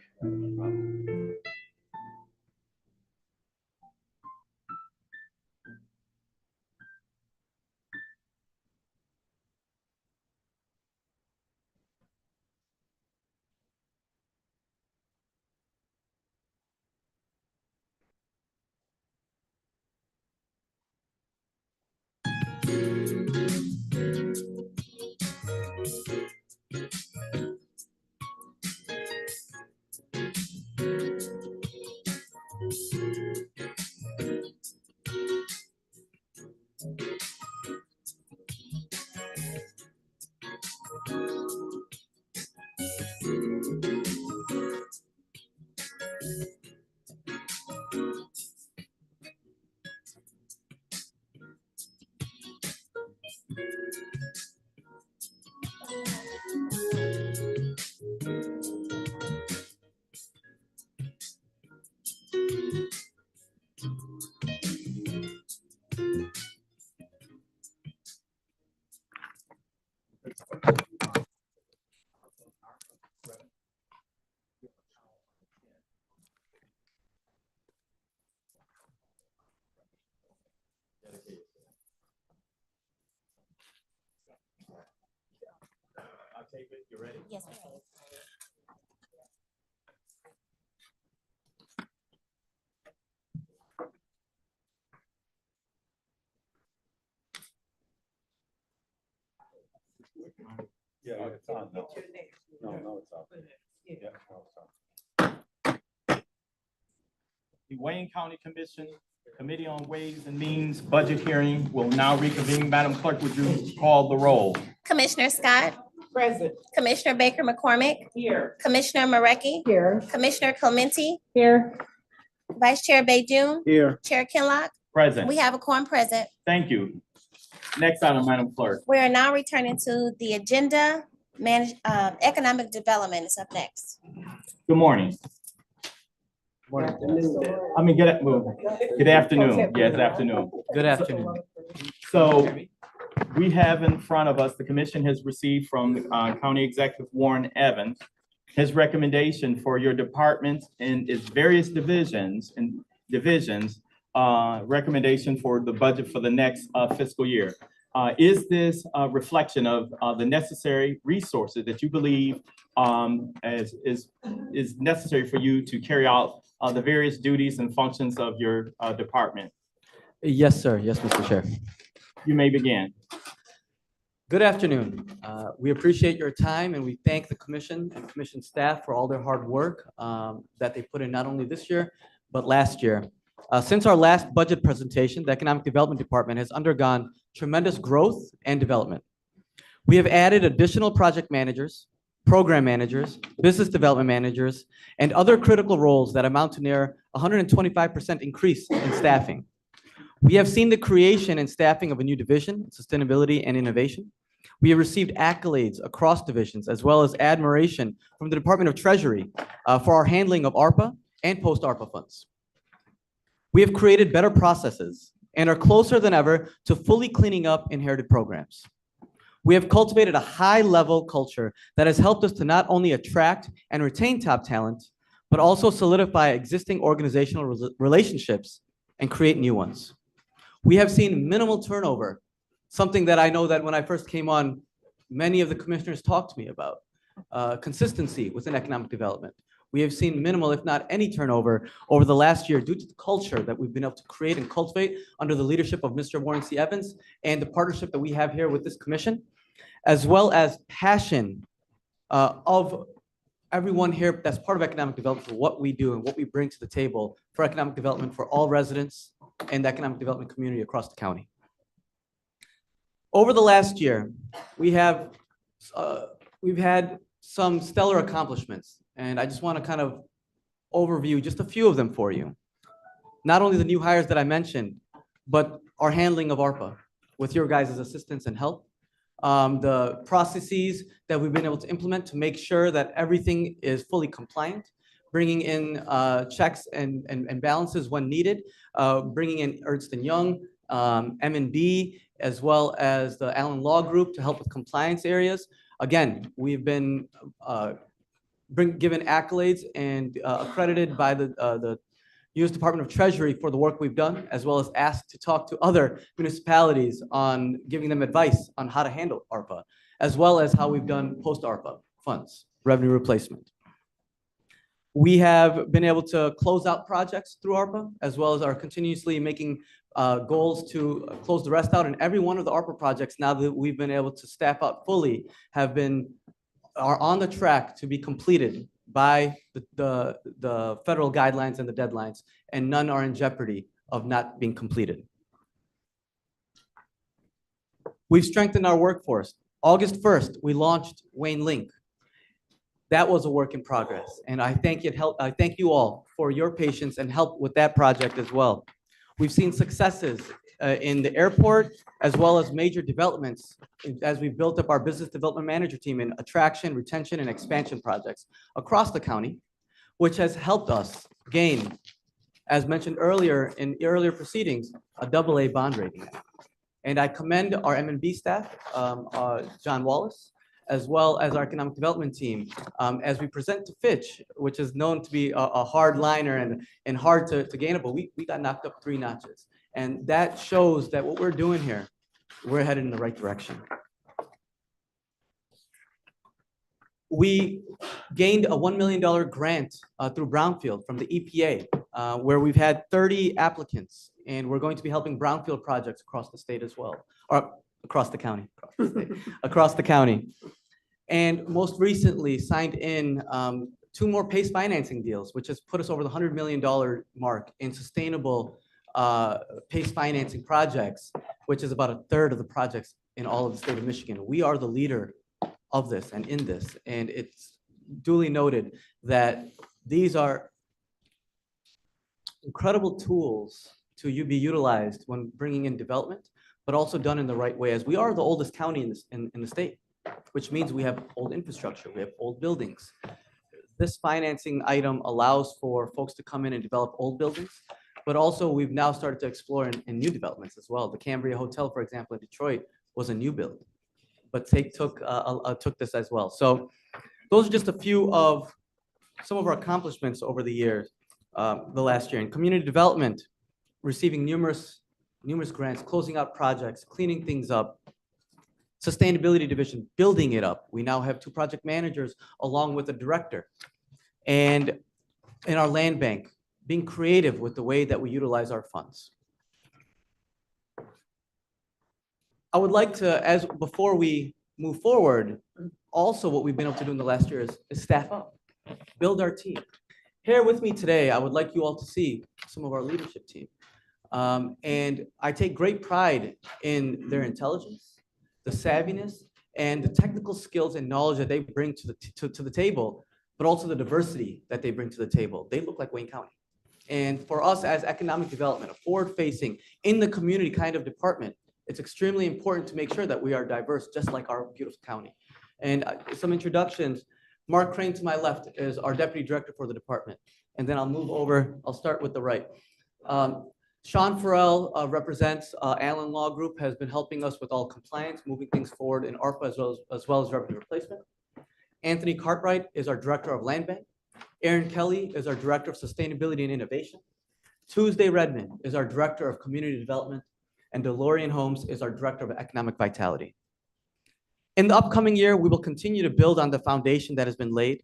tape it? You ready? Yes, we can. Yeah, it's on. No, it's on. Yeah, no, it's on. The Wayne County Commission Committee on Ways and Means Budget Hearing will now reconvene. Madam Clerk, would you call the roll? Commissioner Scott, Present. Commissioner Baker McCormick, Here. Commissioner Marecki, Here. Commissioner Clementi, Here. Vice Chair Bayjun, Here. Chair Kinlock. Present. We have a quorum present. Thank you. Next item, Madam Clerk. We are now returning to the agenda. Economic development is up next. Good morning. Good afternoon. Yes, afternoon. Good afternoon. So we have in front of us, the commission has received from County Executive Warren Evans, his recommendation for your departments and its various divisions, recommendation for the budget for the next fiscal year. Is this a reflection of the necessary resources that you believe is necessary for you to carry out the various duties and functions of your department? Yes, sir. Yes, Mr. Chair. You may begin. Good afternoon. We appreciate your time and we thank the commission and commission staff for all their hard work that they put in not only this year, but last year. Since our last budget presentation, the Economic Development Department has undergone tremendous growth and development. We have added additional project managers, program managers, business development managers, and other critical roles that amount to near 125% increase in staffing. We have seen the creation and staffing of a new division, sustainability and innovation. We have received accolades across divisions, as well as admiration from the Department of Treasury for our handling of ARPA and post-ARPA funds. We have created better processes and are closer than ever to fully cleaning up inherited programs. We have cultivated a high-level culture that has helped us to not only attract and retain top talent, but also solidify existing organizational relationships and create new ones. We have seen minimal turnover, something that I know that when I first came on, many of the commissioners talked to me about, consistency within economic development. We have seen minimal, if not any turnover over the last year due to the culture that we've been able to create and cultivate under the leadership of Mr. Warren C. Evans and the partnership that we have here with this commission, as well as passion of everyone here that's part of economic development for what we do and what we bring to the table for economic development for all residents and the economic development community across the county. Over the last year, we've had some stellar accomplishments, and I just want to kind of overview just a few of them for you. Not only the new hires that I mentioned, but our handling of ARPA with your guys' assistance and help. The processes that we've been able to implement to make sure that everything is fully compliant, bringing in checks and balances when needed, bringing in Ernst & Young, M&B, as well as the Allen Law Group to help with compliance areas. Again, we've been given accolades and accredited by the U.S. Department of Treasury for the work we've done, as well as asked to talk to other municipalities on giving them advice on how to handle ARPA, as well as how we've done post-ARPA funds, revenue replacement. We have been able to close out projects through ARPA, as well as are continuously making goals to close the rest out. And every one of the ARPA projects, now that we've been able to staff up fully, are on the track to be completed by the federal guidelines and the deadlines, and none are in jeopardy of not being completed. We've strengthened our workforce. August 1st, we launched Wayne Link. That was a work in progress, and I thank you all for your patience and help with that project as well. We've seen successes in the airport, as well as major developments as we've built up our business development manager team in attraction, retention, and expansion projects across the county, which has helped us gain, as mentioned earlier in earlier proceedings, a AA bond rating. And I commend our M&B staff, John Wallace, as well as our economic development team, as we present to Fitch, which is known to be a hard liner and hard to gain up, but we got knocked up 3 notches. And that shows that what we're doing here, we're headed in the right direction. We gained a $1 million grant through Brownfield from the EPA, where we've had 30 applicants, and we're going to be helping Brownfield projects across the state as well, or across the county, across the county. And most recently signed in 2 more PACE financing deals, which has put us over the $100 million mark in sustainable PACE financing projects, which is about 1/3 of the projects in all of the state of Michigan. We are the leader of this and in this, and it's duly noted that these are incredible tools to be utilized when bringing in development, but also done in the right way, as we are the oldest county in the state, which means we have old infrastructure, we have old buildings. This financing item allows for folks to come in and develop old buildings, but also we've now started to explore in new developments as well. The Cambria Hotel, for example, in Detroit was a new build, but took this as well. So those are just a few of some of our accomplishments over the years, the last year. In community development, receiving numerous grants, closing out projects, cleaning things up. Sustainability division, building it up. We now have 2 project managers along with a director. And in our land bank, being creative with the way that we utilize our funds. I would like to, before we move forward, also what we've been able to do in the last year is staff up, build our team. Here with me today, I would like you all to see some of our leadership team. And I take great pride in their intelligence, the savviness, and the technical skills and knowledge that they bring to the table, but also the diversity that they bring to the table. They look like Wayne County. And for us as economic development, a forward-facing, in the community kind of department, it's extremely important to make sure that we are diverse, just like our beautiful county. And some introductions. Mark Crane to my left is our deputy director for the department. And then I'll move over, I'll start with the right. Sean Farrell represents Allen Law Group, has been helping us with all compliance, moving things forward in ARPA as well as revenue replacement. Anthony Cartwright is our director of land bank. Aaron Kelly is our director of sustainability and innovation. Tuesday Redmond is our director of community development. And DeLorean Holmes is our director of economic vitality. In the upcoming year, we will continue to build on the foundation that has been laid.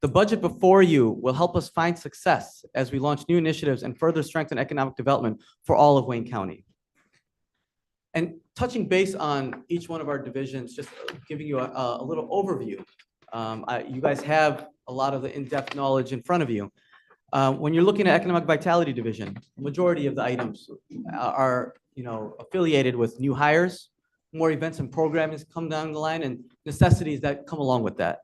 The budget before you will help us find success as we launch new initiatives and further strengthen economic development for all of Wayne County. And touching base on each one of our divisions, just giving you a little overview. You guys have a lot of the in-depth knowledge in front of you. When you're looking at economic vitality division, the majority of the items are affiliated with new hires, more events and programs come down the line, and necessities that come along with that.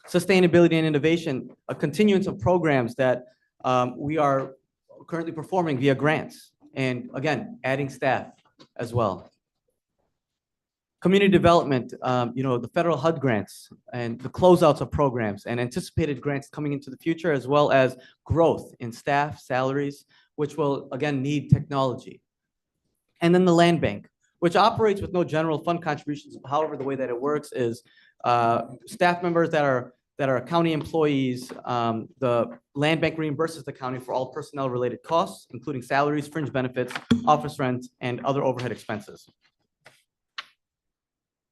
Sustainability and innovation, a continuance of programs that we are currently performing via grants, and again, adding staff as well. Community development, the federal HUD grants and the closeouts of programs and anticipated grants coming into the future, as well as growth in staff salaries, which will again need technology. And then the land bank, which operates with no general fund contributions. However, the way that it works is staff members that are county employees, the land bank reimburses the county for all personnel related costs, including salaries, fringe benefits, office rent, and other overhead expenses.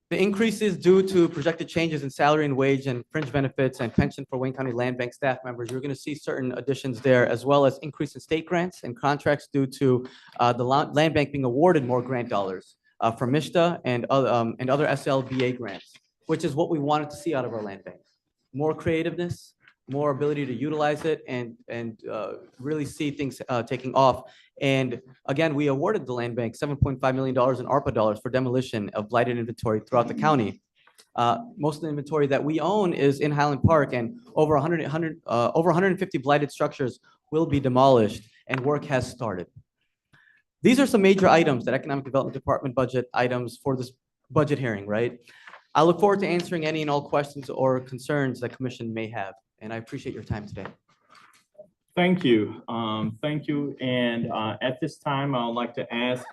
The increase is due to projected changes in salary and wage and fringe benefits and pension for Wayne County Land Bank staff members. You're going to see certain additions there, as well as increase in state grants and contracts due to the land bank being awarded more grant dollars from MISTA and other SLBA grants, which is what we wanted to see out of our land bank. More creativeness, more ability to utilize it, and really see things taking off. And again, we awarded the land bank $7.5 million in ARPA dollars for demolition of blighted inventory throughout the county. Most of the inventory that we own is in Highland Park, and over 150 blighted structures will be demolished, and work has started. These are some major items that Economic Development Department budget items for this budget hearing, right? I look forward to answering any and all questions or concerns that Commission may have, and I appreciate your time today. Thank you. Thank you. And at this time, I would like to ask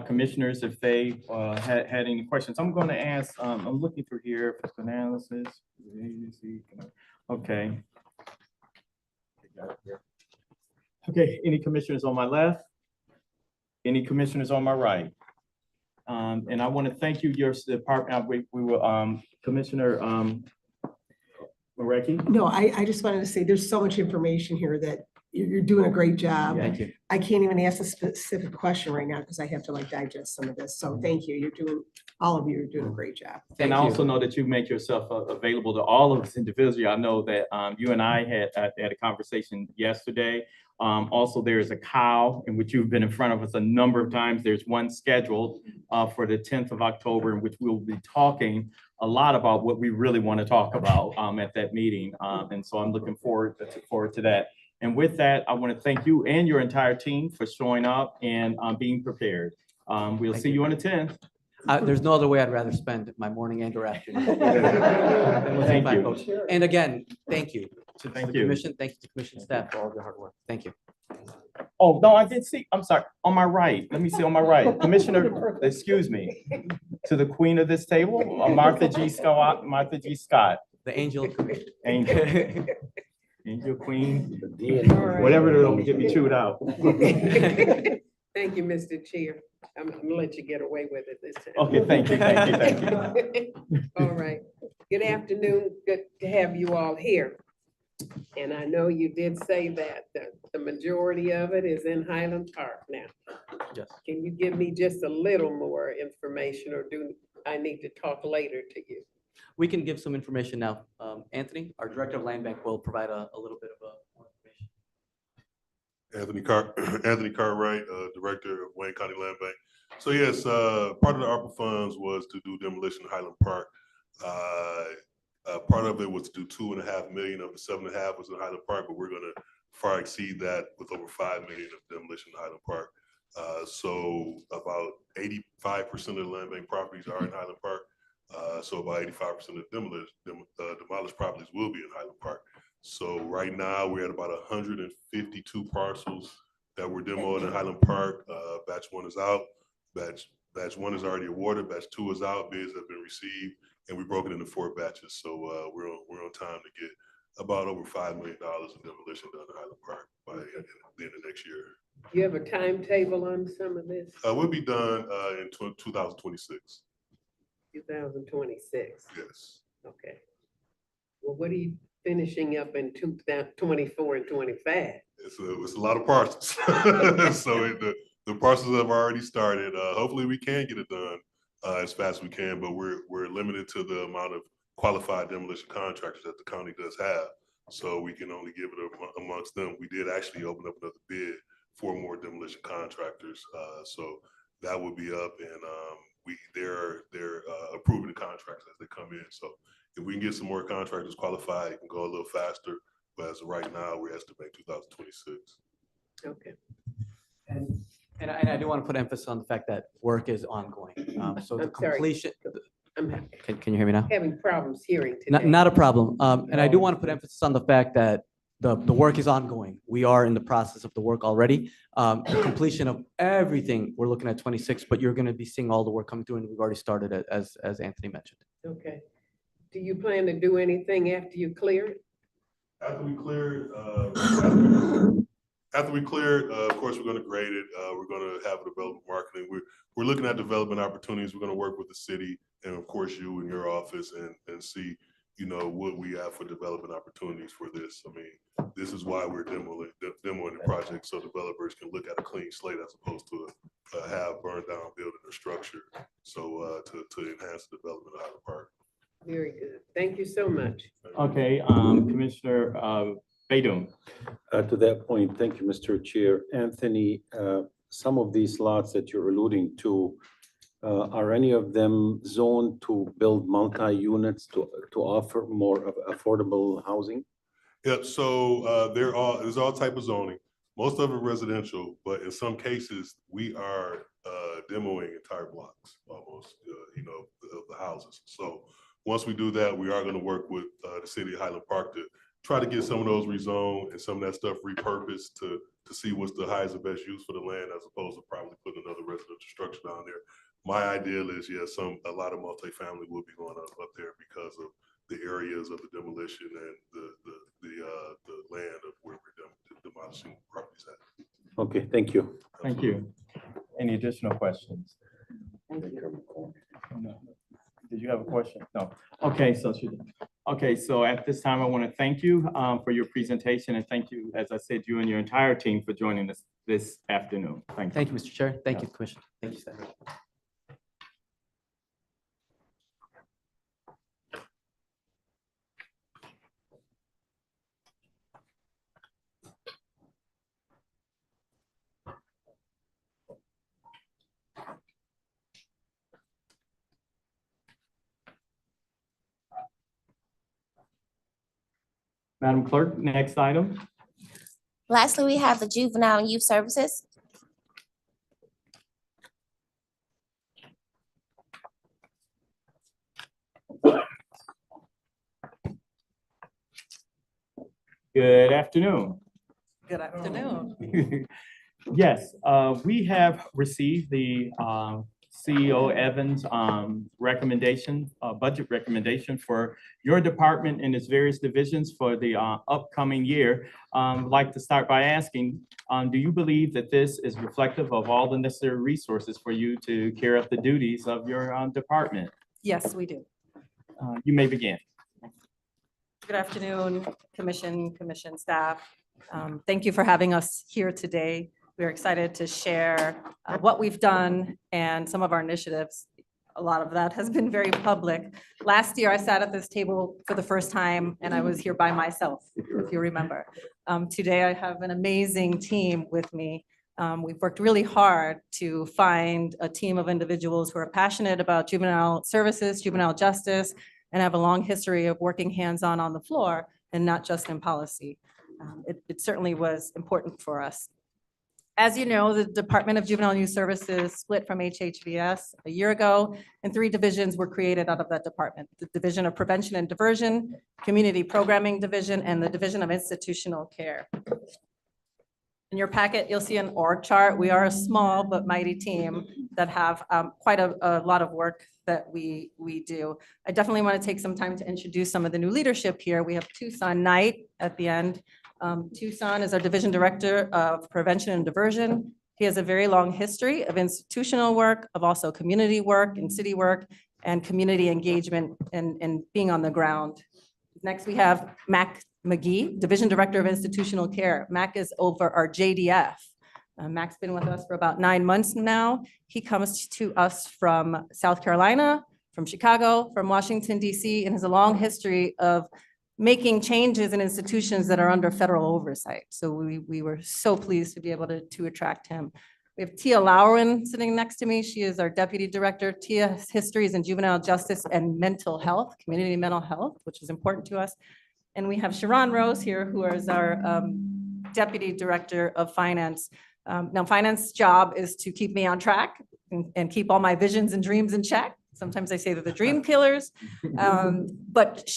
commissioners if they had any questions. I'm going to ask, I'm looking through here, fiscal analysis. Okay. Okay, any commissioners on my left? Any commissioners on my right? And I want to thank you, your department. We will, Commissioner Mareki? No, I just wanted to say, there's so much information here that you're doing a great job. Thank you. I can't even ask a specific question right now because I have to like digest some of this. So thank you. All of you are doing a great job. And I also know that you make yourself available to all of us individually. I know that you and I had a conversation yesterday. Also, there is a cow in which you've been in front of us a number of times. There's one scheduled for the 10th of October in which we'll be talking a lot about what we really want to talk about at that meeting. And so I'm looking forward to that. And with that, I want to thank you and your entire team for showing up and being prepared. We'll see you on the 10th. There's no other way I'd rather spend my morning and or afternoon. than with Thank my you. folks. And again, thank you to the Thank you. commission. Thank you to commission staff for all of your hard work. Thank you. Oh, no, I did see, I'm sorry, on my right, let me see on my right, Commissioner, excuse me, to the queen of this table, Martha G. Scott. The angel of commission. Angel. Angel Queen, whatever, don't get me chewed out. Thank you, Mr. Chair. I'm gonna let you get away with it this time. Okay, thank you. All right. Good afternoon. Good to have you all here. And I know you did say that the majority of it is in Highland Park now. Yes. Can you give me just a little more information, or do I need to talk later to you? We can give some information now. Anthony, our Director of Land Bank, will provide a little bit of more information. Anthony Cartwright, Director of Wayne County Land Bank. So yes, part of the ARPA funds was to do demolition in Highland Park. Part of it was to do 2.5 million of the 7.5 was in Highland Park, but we're gonna far exceed that with over 5 million of demolition in Highland Park. So about 85% of the land bank properties are in Highland Park. So about 85% of demolished properties will be in Highland Park. So right now we're at about 152 parcels that were demoed in Highland Park. Batch 1 is out. Batch 1 is already awarded. Batch 2 is out. Bids have been received, and we broke it into 4 batches. So we're on time to get about over $5 million in demolition done in Highland Park by the end of next year. You have a timetable on some of this? We'll be done in 2026. 2026. Yes. Okay. Well, what are you finishing up in 2024 and 25? It's a lot of parcels. So the parcels have already started. Hopefully we can get it done as fast as we can, but we're limited to the amount of qualified demolition contractors that the county does have. So we can only give it amongst them. We did actually open up another bid for more demolition contractors. So that will be up, and they're approving the contracts as they come in. So if we can get some more contractors qualified, it can go a little faster. But as of right now, we estimate 2026. Okay. And I do want to put emphasis on the fact that work is ongoing. So the I'm sorry. completion. I'm Can you hear me now? having problems hearing today. Not a problem. And I do want to put emphasis on the fact that the work is ongoing. We are in the process of the work already. The completion of everything, we're looking at 26, but you're going to be seeing all the work coming through, and we've already started it, as Anthony mentioned. Okay. Do you plan to do anything after you clear it? After we clear, of course, we're going to grade it. We're going to have development marketing. We're looking at development opportunities. We're going to work with the city and, of course, you and your office and see, what we have for development opportunities for this. I mean, this is why we're demoing the project, so developers can look at a clean slate as opposed to a half burned down building or structure. So to enhance the development of Highland Park. Very good. Thank you so much. Okay, Commissioner Baydun. To that point, thank you, Mr. Chair. Anthony, some of these lots that you're alluding to, are any of them zoned to build multi-units to offer more of affordable housing? Yep, so there's all type of zoning. Most of it residential, but in some cases, we are demoing entire blocks almost, of the houses. So once we do that, we are going to work with the city of Highland Park to try to get some of those rezoned and some of that stuff repurposed to see what's the highest and best use for the land, as opposed to probably putting another residential structure down there. My ideal is, a lot of multifamily will be going up there because of the areas of the demolition and the land of where we're demolishing properties at. Okay, thank you. Thank you. Any additional questions? Thank you. No. Did you have a question? No. Okay, so Okay, so at this time, I want to thank you for your presentation and thank you, as I said, you and your entire team for joining us this afternoon. Thank you. Thank you, Mr. Chair. Thank you, Commissioner. Thank you, staff. Madam Clerk, next item. Lastly, we have the Juvenile and Youth Services. Good afternoon. Good afternoon. Yes, we have received the CEO Evans recommendation, budget recommendation for your department and its various divisions for the upcoming year. I'd like to start by asking, do you believe that this is reflective of all the necessary resources for you to carry out the duties of your department? Yes, we do. You may begin. Good afternoon, commission staff. Thank you for having us here today. We're excited to share what we've done and some of our initiatives. A lot of that has been very public. Last year, I sat at this table for the first time and I was here by myself, if you remember. Today, I have an amazing team with me. We've worked really hard to find a team of individuals who are passionate about juvenile services, juvenile justice, and have a long history of working hands-on on the floor and not just in policy. It certainly was important for us. As you know, the Department of Juvenile and Youth Services split from HHVS a year ago, and 3 divisions were created out of that department: the Division of Prevention and Diversion, Community Programming Division, and the Division of Institutional Care. In your packet, you'll see an org chart. We are a small but mighty team that have quite a lot of work that we do. I definitely want to take some time to introduce some of the new leadership here. We have Tucson Knight at the end. Tucson is our Division Director of Prevention and Diversion. He has a very long history of institutional work, of also community work and city work, and community engagement and being on the ground. Next, we have Mac McGee, Division Director of Institutional Care. Mac is over our JDF. Mac's been with us for about 9 months now. He comes to us from South Carolina, from Chicago, from Washington, DC, and has a long history of making changes in institutions that are under federal oversight. So we were so pleased to be able to attract him. We have Tia Lowen sitting next to me. She is our Deputy Director. Tia's history is in juvenile justice and mental health, community mental health, which is important to us. And we have Sharon Rose here, who is our Deputy Director of Finance. Now, finance job is to keep me on track and keep all my visions and dreams in check. Sometimes I say they're the dream killers. But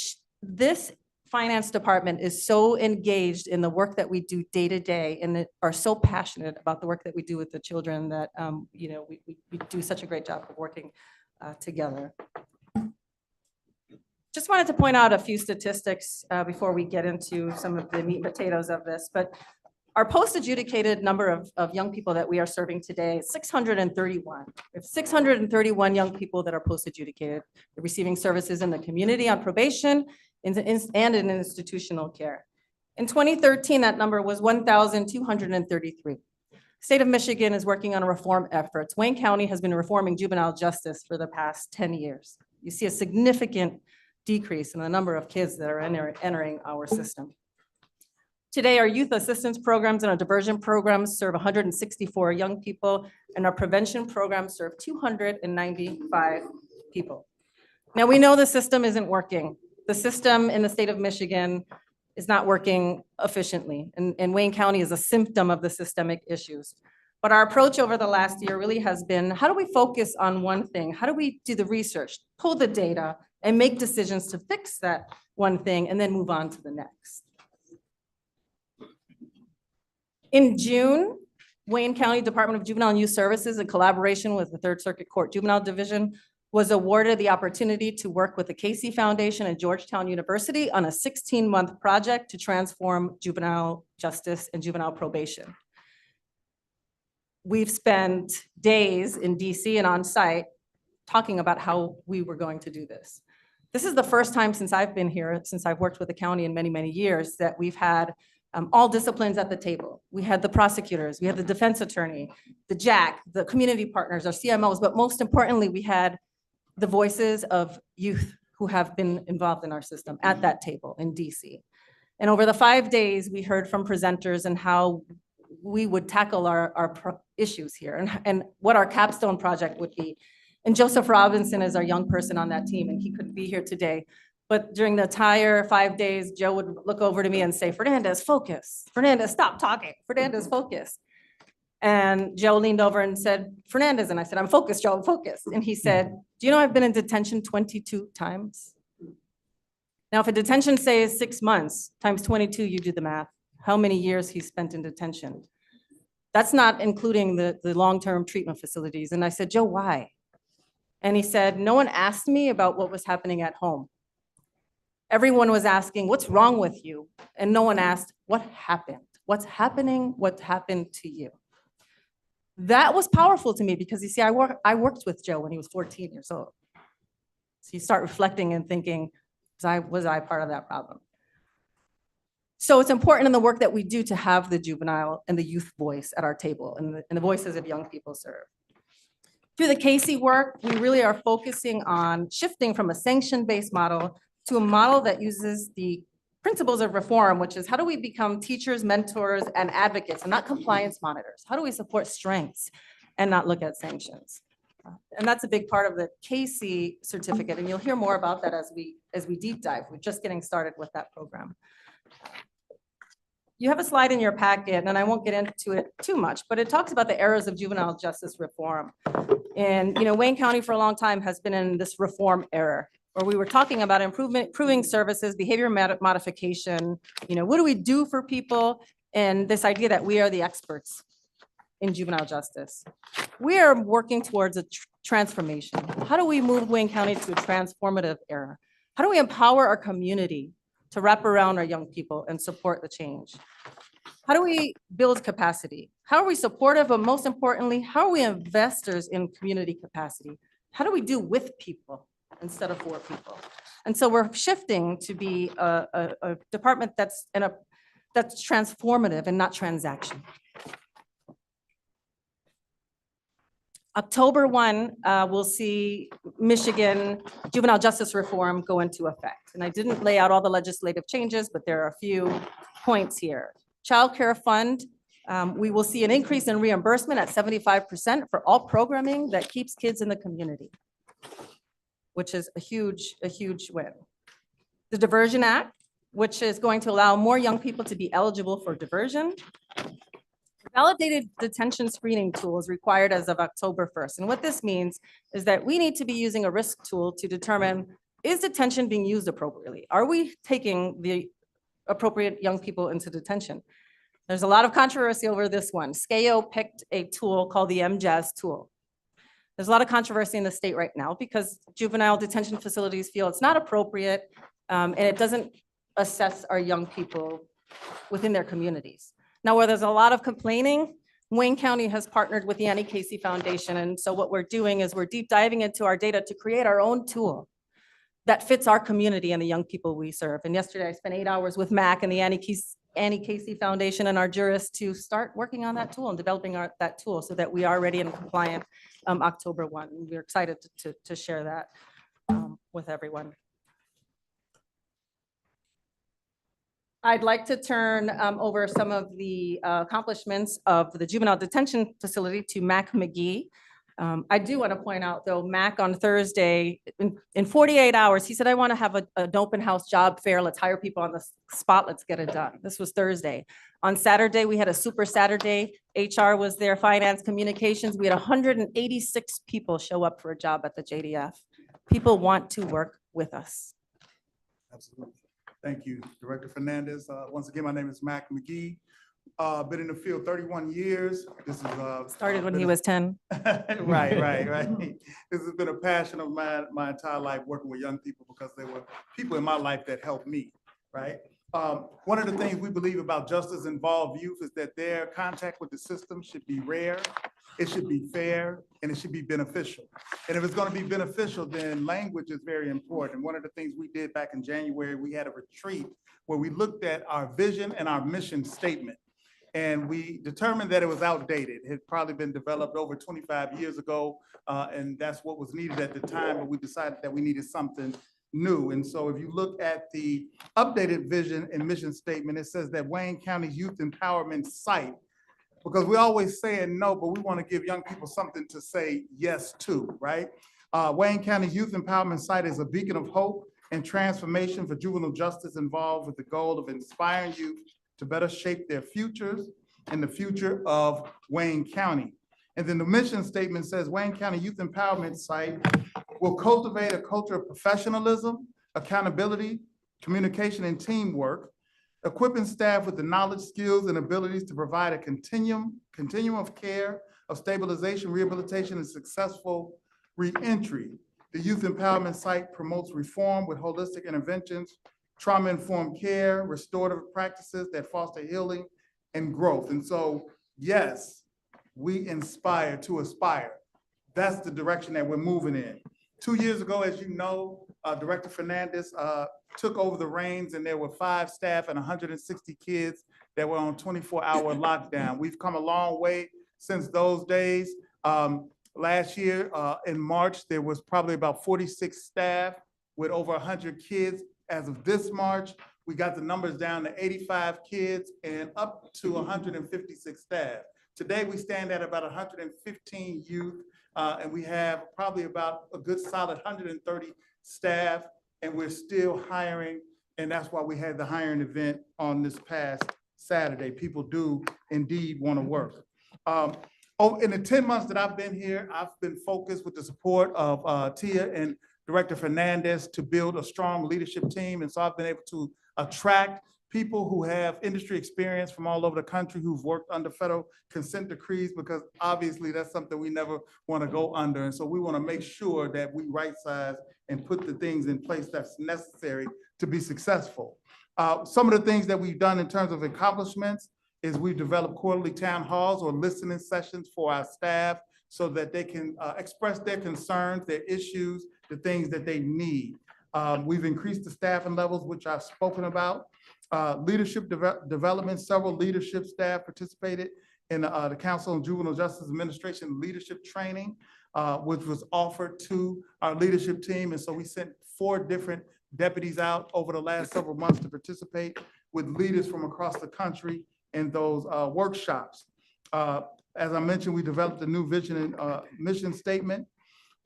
this finance department is so engaged in the work that we do day to day and are so passionate about the work that we do with the children that, we do such a great job of working together. Just wanted to point out a few statistics before we get into some of the meat and potatoes of this, but our post-adjudicated number of young people that we are serving today is 631. We have 631 young people that are post-adjudicated. They're receiving services in the community on probation and in institutional care. In 2013, that number was 1,233. State of Michigan is working on reform efforts. Wayne County has been reforming juvenile justice for the past 10 years. You see a significant decrease in the number of kids that are entering our system. Today, our youth assistance programs and our diversion programs serve 164 young people, and our prevention programs serve 295 people. Now, we know the system isn't working. The system in the state of Michigan is not working efficiently, and Wayne County is a symptom of the systemic issues. But our approach over the last year really has been, how do we focus on one thing? How do we do the research, pull the data, and make decisions to fix that one thing, and then move on to the next? In June, Wayne County Department of Juvenile and Youth Services, in collaboration with the Third Circuit Court Juvenile Division, was awarded the opportunity to work with the Casey Foundation and Georgetown University on a 16-month project to transform juvenile justice and juvenile probation. We've spent days in DC and on site talking about how we were going to do this. This is the first time since I've been here, since I've worked with the county in many, many years, that we've had all disciplines at the table. We had the prosecutors, we had the defense attorney, the JAC, the community partners, our CMOs, but most importantly, we had the voices of youth who have been involved in our system at that table in DC. And over the 5 days, we heard from presenters and how we would tackle our issues here and what our capstone project would be. And Joseph Robinson is our young person on that team, and he couldn't be here today. But during the entire 5 days, Joe would look over to me and say, Fernandez, focus. Fernandez, stop talking. Fernandez, focus. And Joe leaned over and said, Fernandez. And I said, I'm focused, Joe, I'm focused. And he said, do you know I've been in detention 22 times? Now, if a detention say is 6 months times 22, you do the math, how many years he spent in detention. That's not including the long-term treatment facilities. And I said, Joe, why? And he said, no one asked me about what was happening at home. Everyone was asking, what's wrong with you? And no one asked, what happened? What's happening? What happened to you? That was powerful to me because you see, I worked with Joe when he was 14 years old. So you start reflecting and thinking, was I part of that problem? So it's important in the work that we do to have the juvenile and the youth voice at our table and the voices of young people served. Through the Casey work, we really are focusing on shifting from a sanction-based model to a model that uses the principles of reform, which is how do we become teachers, mentors, and advocates, and not compliance monitors? How do we support strengths and not look at sanctions? And that's a big part of the Casey certificate, and you'll hear more about that as we deep dive. We're just getting started with that program. You have a slide in your packet, and I won't get into it too much, but it talks about the eras of juvenile justice reform. And Wayne County for a long time has been in this reform era, where we were talking about improving services, behavior modification, what do we do for people, and this idea that we are the experts in juvenile justice. We are working towards a transformation. How do we move Wayne County to a transformative era? How do we empower our community to wrap around our young people and support the change? How do we build capacity? How are we supportive, but most importantly, how are we investors in community capacity? How do we do with people instead of for people? And so we're shifting to be a department that's transformative and not transaction. October 1, we'll see Michigan juvenile justice reform go into effect. And I didn't lay out all the legislative changes, but there are a few points here. Child Care Fund, we will see an increase in reimbursement at 75% for all programming that keeps kids in the community, which is a huge win. The Diversion Act, which is going to allow more young people to be eligible for diversion. Validated detention screening tool is required as of October 1st. And what this means is that we need to be using a risk tool to determine, is detention being used appropriately? Are we taking the appropriate young people into detention? There's a lot of controversy over this one. SCAO picked a tool called the MJAS tool. There's a lot of controversy in the state right now because juvenile detention facilities feel it's not appropriate and it doesn't assess our young people within their communities. Now, where there's a lot of complaining, Wayne County has partnered with the Annie Casey Foundation. And so what we're doing is we're deep diving into our data to create our own tool that fits our community and the young people we serve. And yesterday I spent 8 hours with Mac and the Annie Casey Foundation and our jurists to start working on that tool and developing that tool so that we are ready and compliant October 1. We're excited to share that with everyone. I'd like to turn over some of the accomplishments of the juvenile detention facility to Mac McGee. I do want to point out, though, Mac on Thursday, in 48 hours, he said, I want to have an open house job fair. Let's hire people on the spot. Let's get it done. This was Thursday. On Saturday, we had a super Saturday. HR was there, finance, communications. We had 186 people show up for a job at the JDF. People want to work with us. Absolutely. Thank you, Director Fernandez. Once again, my name is Mac McGee. Been in the field 31 years. This is started when he was 10. Right. This has been a passion of mine my entire life, working with young people, because there were people in my life that helped me, right? One of the things we believe about justice involved youth is that their contact with the system should be rare, It should be fair and it should be beneficial. And if it's going to be beneficial, then language is very important. One of the things we did back in January, we had a retreat where we looked at our vision and our mission statement. And we determined that it was outdated. It had probably been developed over 25 years ago, and that's what was needed at the time, but we decided that we needed something new. And so if you look at the updated vision and mission statement, it says that Wayne County Youth Empowerment Site, because we always saying no, but we want to give young people something to say yes to, right? Wayne County Youth Empowerment Site is a beacon of hope and transformation for juvenile justice involved with the goal of inspiring youth to better shape their futures and the future of Wayne County. And then the mission statement says Wayne County Youth Empowerment Site will cultivate a culture of professionalism, accountability, communication, and teamwork, equipping staff with the knowledge, skills, and abilities to provide a continuum of care, of stabilization, rehabilitation, and successful reentry. The Youth Empowerment Site promotes reform with holistic interventions, trauma-informed care, restorative practices that foster healing and growth. And so, yes, we inspire to aspire. That's the direction that we're moving in. 2 years ago, as you know, Director Fernandez took over the reins, and there were 5 staff and 160 kids that were on 24-hour lockdown. We've come a long way since those days. Last year, in March, there was probably about 46 staff with over 100 kids. As of this March, we got the numbers down to 85 kids and up to 156 staff. Today, we stand at about 115 youth, and we have probably about a good solid 130 staff, and we're still hiring, and that's why we had the hiring event on this past Saturday. People do indeed want to work. In the 10 months that I've been here, I've been focused with the support of Tia and Director Fernandez to build a strong leadership team. And so I've been able to attract people who have industry experience from all over the country who've worked under federal consent decrees, because obviously that's something we never want to go under. And so we want to make sure that we right size and put the things in place that's necessary to be successful. Some of the things that we've done in terms of accomplishments is we've developed quarterly town halls or listening sessions for our staff so that they can express their concerns, their issues, the things that they need. We've increased the staffing levels, which I've spoken about. Leadership development, several leadership staff participated in the Council on Juvenile Justice Administration leadership training, which was offered to our leadership team. And so we sent 4 different deputies out over the last several months to participate with leaders from across the country in those workshops. As I mentioned, we developed a new vision and mission statement.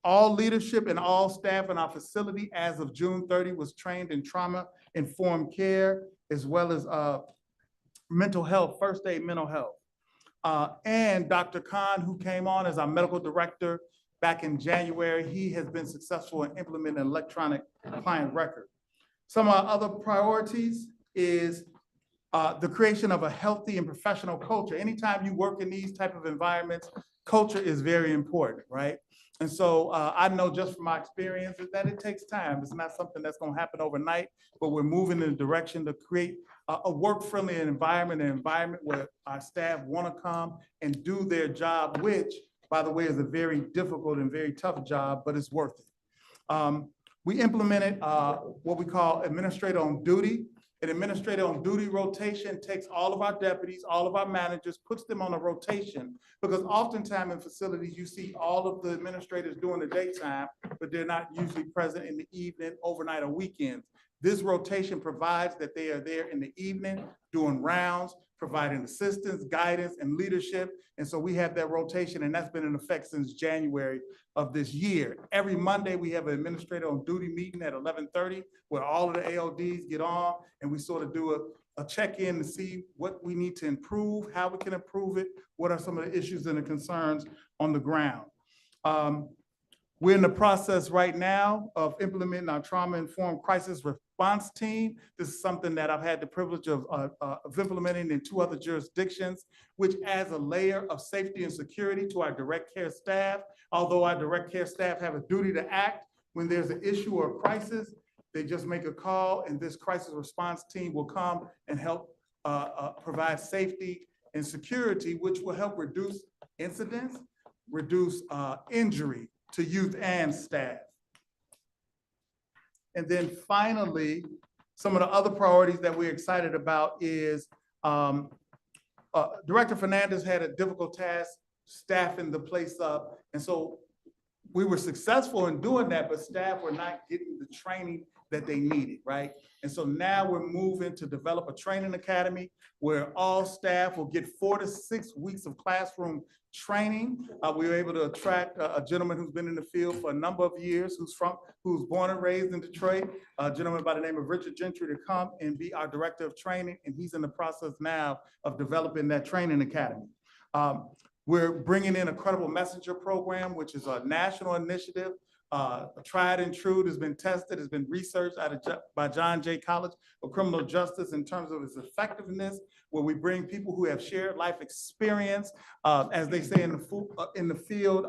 All leadership and all staff in our facility as of June 30 was trained in trauma-informed care, as well as mental health, first aid mental health. And Dr. Khan, who came on as our medical director back in January, he has been successful in implementing electronic client record. Some of our other priorities is the creation of a healthy and professional culture. Anytime you work in these type of environments, culture is very important, right? And so I know just from my experience that it takes time. It's not something that's going to happen overnight, but we're moving in a direction to create a work-friendly environment, an environment where our staff want to come and do their job, which, by the way, is a very difficult and very tough job, but it's worth it. We implemented what we call administrator on duty. An administrator on duty rotation takes all of our deputies, all of our managers, puts them on a rotation, because oftentimes in facilities, you see all of the administrators during the daytime, but they're not usually present in the evening, overnight, or weekends. This rotation provides that they are there in the evening, doing rounds, providing assistance, guidance, and leadership. And so we have that rotation, and that's been in effect since January of this year. Every Monday, we have an administrator on duty meeting at 11:30, where all of the AODs get on, and we sort of do a check-in to see what we need to improve, how we can improve it, what are some of the issues and the concerns on the ground. We're in the process right now of implementing our trauma-informed crisis response team. This is something that I've had the privilege of implementing in 2 other jurisdictions, which adds a layer of safety and security to our direct care staff. Although our direct care staff have a duty to act when there's an issue or a crisis, they just make a call, and this crisis response team will come and help provide safety and security, which will help reduce incidents, reduce injury to youth and staff. And then finally, some of the other priorities that we're excited about is Director Fernandez had a difficult task staffing the place up. And so we were successful in doing that, but staff were not getting the training that they needed, right? And so now we're moving to develop a training academy where all staff will get 4 to 6 weeks of classroom training. We were able to attract a gentleman who's been in the field for a number of years, who's born and raised in Detroit, a gentleman by the name of Richard Gentry, to come and be our director of training. And he's in the process now of developing that training academy. We're bringing in a Credible Messenger program, which is a national initiative, tried and true, has been tested, has been researched by John Jay College of Criminal Justice in terms of its effectiveness, where we bring people who have shared life experience, as they say in the field,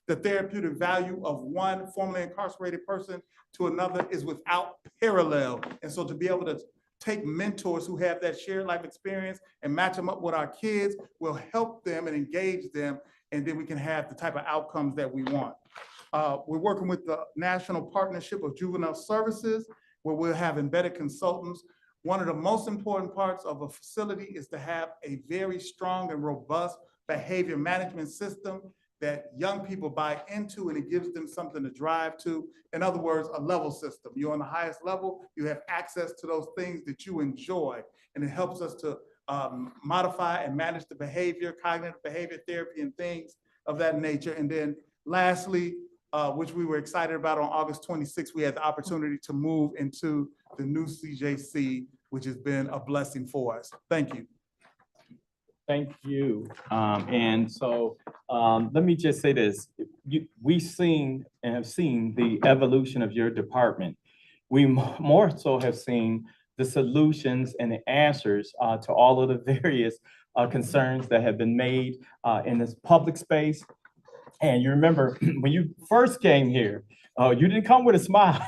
the therapeutic value of one formerly incarcerated person to another is without parallel. And so to be able to take mentors who have that shared life experience and match them up with our kids will help them and engage them, and then we can have the type of outcomes that we want. We're working with the National Partnership of Juvenile Services, where we'll have embedded consultants. One of the most important parts of a facility is to have a very strong and robust behavior management system that young people buy into, and it gives them something to drive to. In other words, a level system. You're on the highest level, you have access to those things that you enjoy, and it helps us to modify and manage the behavior, cognitive behavior therapy, and things of that nature. And then lastly, which we were excited about, on August 26th, we had the opportunity to move into the new CJC, which has been a blessing for us. Thank you. Thank you. And so let me just say this. We've seen and have seen the evolution of your department. We more so have seen the solutions and the answers to all of the various concerns that have been made in this public space. And you remember when you first came here, you didn't come with a smile,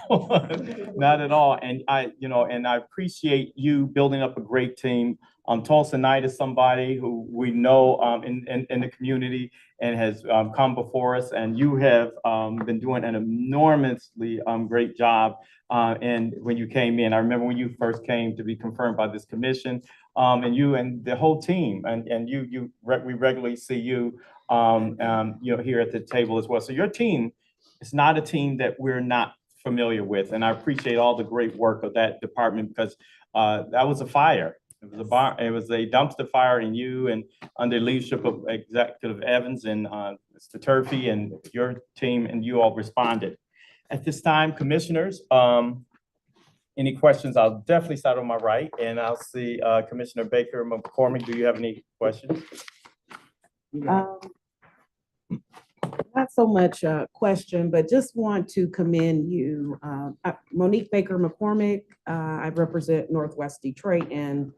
not at all. And I appreciate you building up a great team. Tulsa Knight is somebody who we know in the community and has come before us, and you have been doing an enormously great job. And when you came in, I remember when you first came to be confirmed by this commission, and you and the whole team, and we regularly see you, here at the table as well. So your team is not a team that we're not familiar with, and I appreciate all the great work of that department, because that was a fire. It was a dumpster fire in you, and under leadership of Executive Evans and Mr. Turfy and your team, and you all responded. At this time, commissioners, any questions? I'll definitely start on my right, and I'll see Commissioner Baker McCormick. Do you have any questions? Not so much a question, but just want to commend you. Monique Baker McCormick, I represent Northwest Detroit and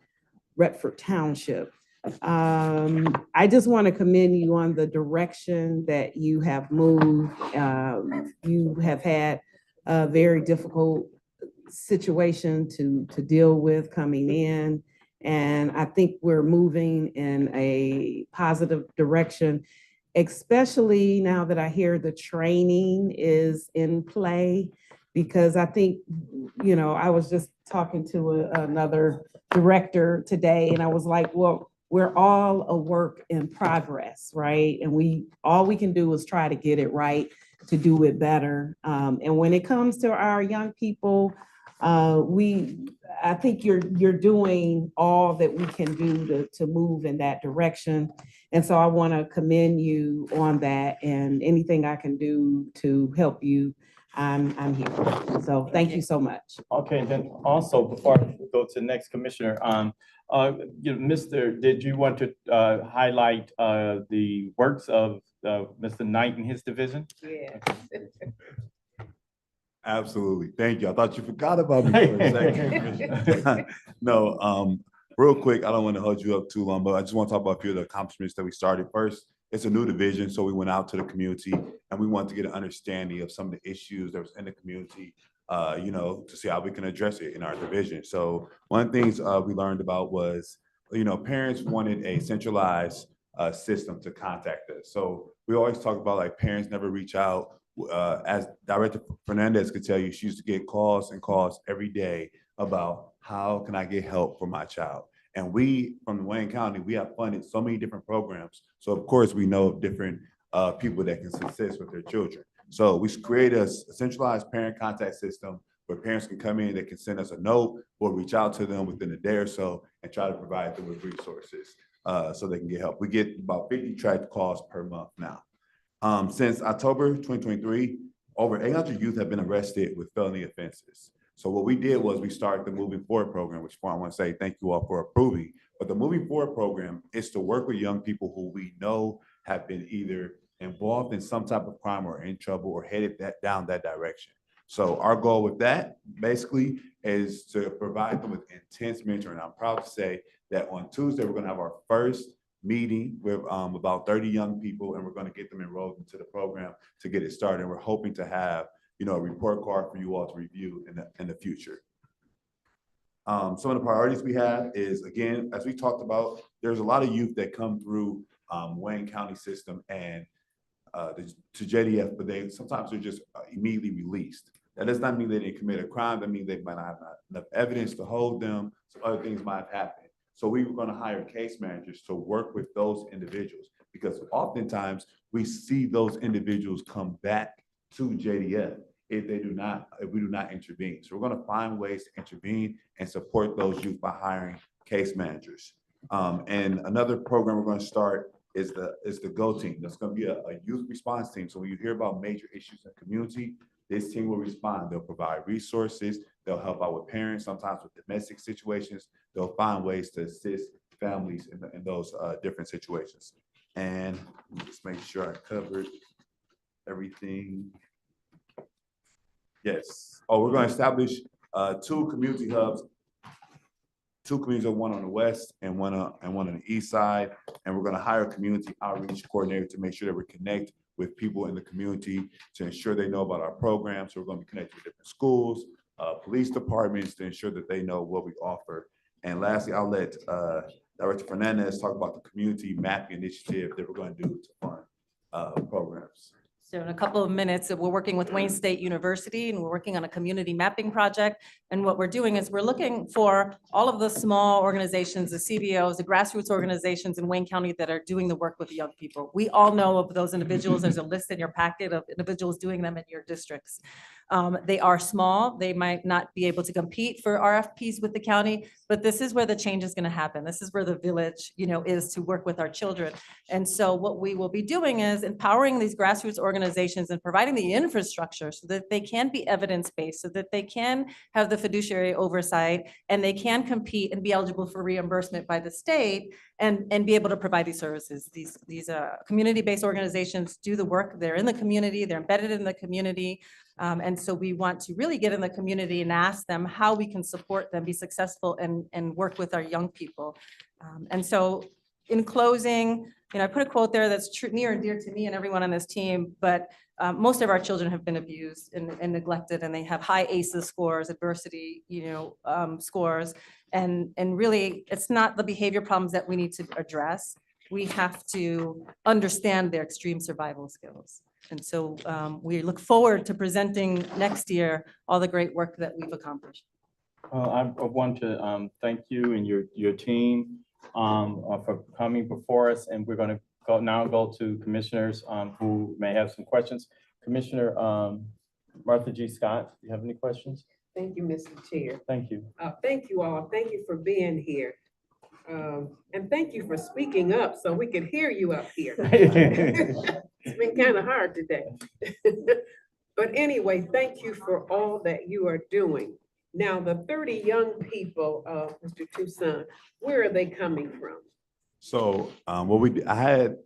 Redford Township. I just want to commend you on the direction that you have moved. You have had a very difficult situation to deal with coming in, and I think we're moving in a positive direction, especially now that I hear the training is in play, because I think, I was just talking to another director today, and I was like, well, we're all a work in progress, right? And all we can do is try to get it right, to do it better. And when it comes to our young people, I think you're doing all that we can do to move in that direction. And so I want to commend you on that, and anything I can do to help you, I'm here. So thank you so much. Okay, then also before I go to the next commissioner, did you want to highlight the works of Mr. Knight and his division? Yeah. Absolutely. Thank you. I thought you forgot about me for a second. No, real quick, I don't want to hold you up too long, but I just want to talk about a few of the accomplishments that we started. First, it's a new division, so we went out to the community and we wanted to get an understanding of some of the issues that was in the community, to see how we can address it in our division. So one of the things we learned about was, parents wanted a centralized system to contact us. So we always talk about like parents never reach out. As Director Fernandez could tell you, she used to get calls and calls every day about how can I get help for my child. And we, from Wayne County, we have funded so many different programs. So of course, we know of different people that can assist with their children. So we created a centralized parent contact system where parents can come in, they can send us a note, we'll reach out to them within a day or so and try to provide them with resources so they can get help. We get about 50 tracked calls per month now. Since October 2023, over 800 youth have been arrested with felony offenses. So what we did was we started the Moving Forward program, which I want to say thank you all for approving. But the Moving Forward program is to work with young people who we know have been either involved in some type of crime or in trouble or headed down that direction. So our goal with that basically is to provide them with intense mentoring. I'm proud to say that on Tuesday, we're going to have our first meeting with about 30 young people, and we're going to get them enrolled into the program to get it started. And we're hoping to have, you know, a report card for you all to review in the future. Some of the priorities we have is, again, as we talked about, there's a lot of youth that come through Wayne County system and to JDF, but sometimes they're just immediately released. That does not mean they didn't commit a crime. That means they might not have enough evidence to hold them. Some other things might have happened. So we were going to hire case managers to work with those individuals, because oftentimes we see those individuals come back to JDF if we do not intervene. So we're going to find ways to intervene and support those youth by hiring case managers. And another program we're going to start is the GO team. That's going to be a youth response team. So when you hear about major issues in the community, this team will respond. They'll provide resources. They'll help out with parents, sometimes with domestic situations. They'll find ways to assist families in those different situations. And just make sure I covered everything. Yes. Oh, we're going to establish 2 community hubs. 2 communities, one on the west and one on the east side. And we're going to hire a community outreach coordinator to make sure that we connect with people in the community to ensure they know about our programs. So we're going to be connected with different schools, police departments to ensure that they know what we offer. And lastly, I'll let Director Fernandez talk about the community mapping initiative that we're going to do to fund programs. So in a couple of minutes, we're working with Wayne State University and we're working on a community mapping project. And what we're doing is we're looking for all of the small organizations, the CBOs, the grassroots organizations in Wayne County that are doing the work with young people. We all know of those individuals. There's a list in your packet of individuals doing them in your districts. They are small. They might not be able to compete for RFPs with the county, but this is where the change is going to happen. This is where the village, is to work with our children. And so what we will be doing is empowering these grassroots organizations and providing the infrastructure so that they can be evidence-based, so that they can have the fiduciary oversight and they can compete and be eligible for reimbursement by the state and be able to provide these services. These community-based organizations do the work. They're in the community. They're embedded in the community. And so we want to really get in the community and ask them how we can support them, be successful and work with our young people. And so in closing, I put a quote there that's near and dear to me and everyone on this team, but most of our children have been abused and neglected, and they have high ACEs scores, adversity, scores. And really, it's not the behavior problems that we need to address. We have to understand their extreme survival skills. And so we look forward to presenting next year all the great work that we've accomplished. I want to thank you and your team for coming before us, and we're going to go to commissioners who may have some questions. Commissioner Martha G. Scott, do you have any questions? Thank you, Mr. Chair. Thank you. Thank you all. Thank you for being here. And thank you for speaking up so we could hear you up here. It's been kind of hard today. But anyway, thank you for all that you are doing. Now, the 30 young people, Mr. Toussaint, where are they coming from? So I had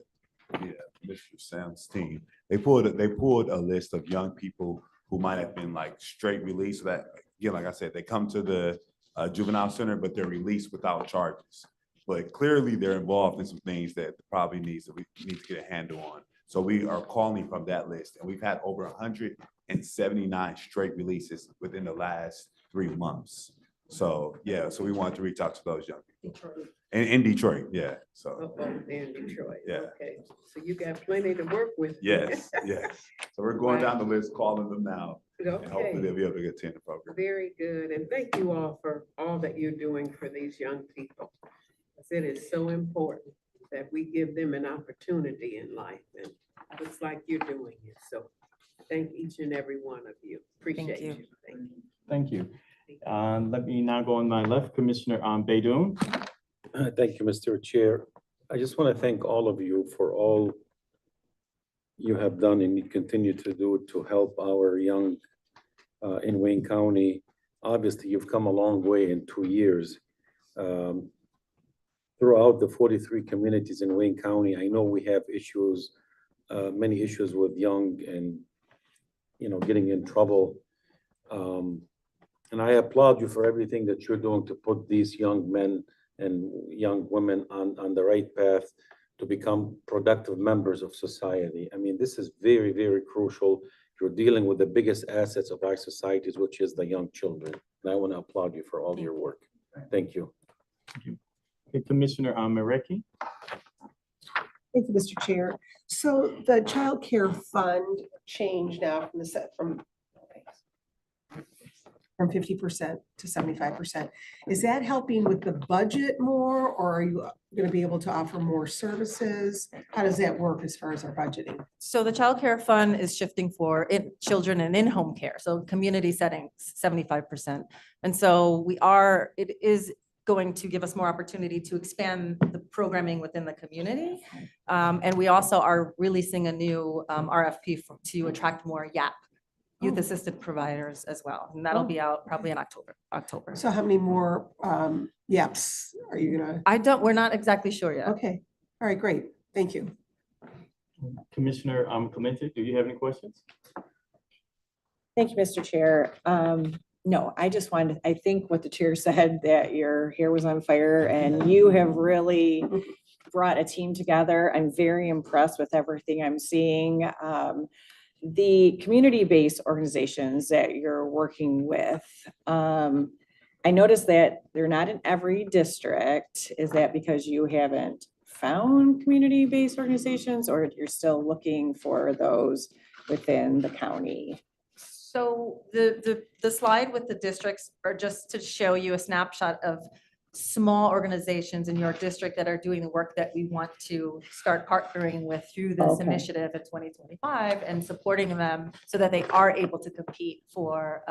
Mr. Sam's team. They pulled a list of young people who might have been like straight released. So that, again, like I said, they come to the juvenile center, but they're released without charges. But clearly they're involved in some things that probably we need to get a handle on. So we are calling from that list, and we've had over 179 straight releases within the last 3 months. So, yeah, so we wanted to reach out to those young people Detroit. in Detroit, yeah, so, Oh, they're in Detroit. Yeah. Okay, so you got plenty to work with. yes, yes. So we're going down the list, calling them now, and hopefully Okay, they'll be able to attend the program. very good. And thank you all for all that you're doing for these young people. It is so important that we give them an opportunity in life, and it looks like you're doing it. So thank each and every one of you. Appreciate you. you. Thank you. Thank you. Let me now go on my left, Commissioner Baydun. Thank you, Mr. Chair. I just want to thank all of you for all you have done and you continue to do to help our young in Wayne County. Obviously, you've come a long way in 2 years. Throughout the 43 communities in Wayne County, I know we have issues, many issues with young and, getting in trouble. And I applaud you for everything that you're doing to put these young men and young women on the right path to become productive members of society. I mean, this is very, very crucial. You're dealing with the biggest assets of our societies, which is the young children. And I want to applaud you for all your work. Thank you. Okay, Commissioner Marecki. Thank you, Mr. Chair. So the child care fund changed now from 50% to 75%. Is that helping with the budget more, or are you going to be able to offer more services? How does that work as far as our budgeting? So the child care fund is shifting for children and in-home care, so community settings, 75%. And so it is going to give us more opportunity to expand the programming within the community. And we also are releasing a new RFP to attract more YAP, youth assisted providers as well. And that'll be out probably in October. So how many more YAPs are you gonna? We're not exactly sure yet. Okay, all right, great, thank you. Commissioner Clemente, do you have any questions? Thank you, Mr. Chair. No, I just wanted, I think what the chair said, that your hair was on fire and you have really brought a team together. I'm very impressed with everything I'm seeing. The community-based organizations that you're working with, I noticed that they're not in every district. Is that because you haven't found community-based organizations, or you're still looking for those within the county? So the slide with the districts are just to show you a snapshot of small organizations in your district that are doing the work that we want to start partnering with through this Okay. initiative in 2025 and supporting them so that they are able to compete for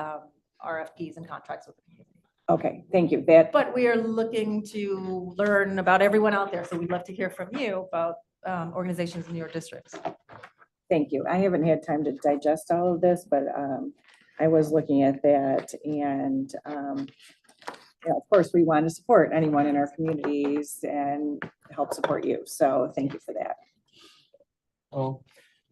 RFPs and contracts with the community. Okay, thank you. But we are looking to learn about everyone out there. So we'd love to hear from you about organizations in your districts. Thank you. I haven't had time to digest all of this, but I was looking at that, and of course, we want to support anyone in our communities and help support you. So thank you for that. Well,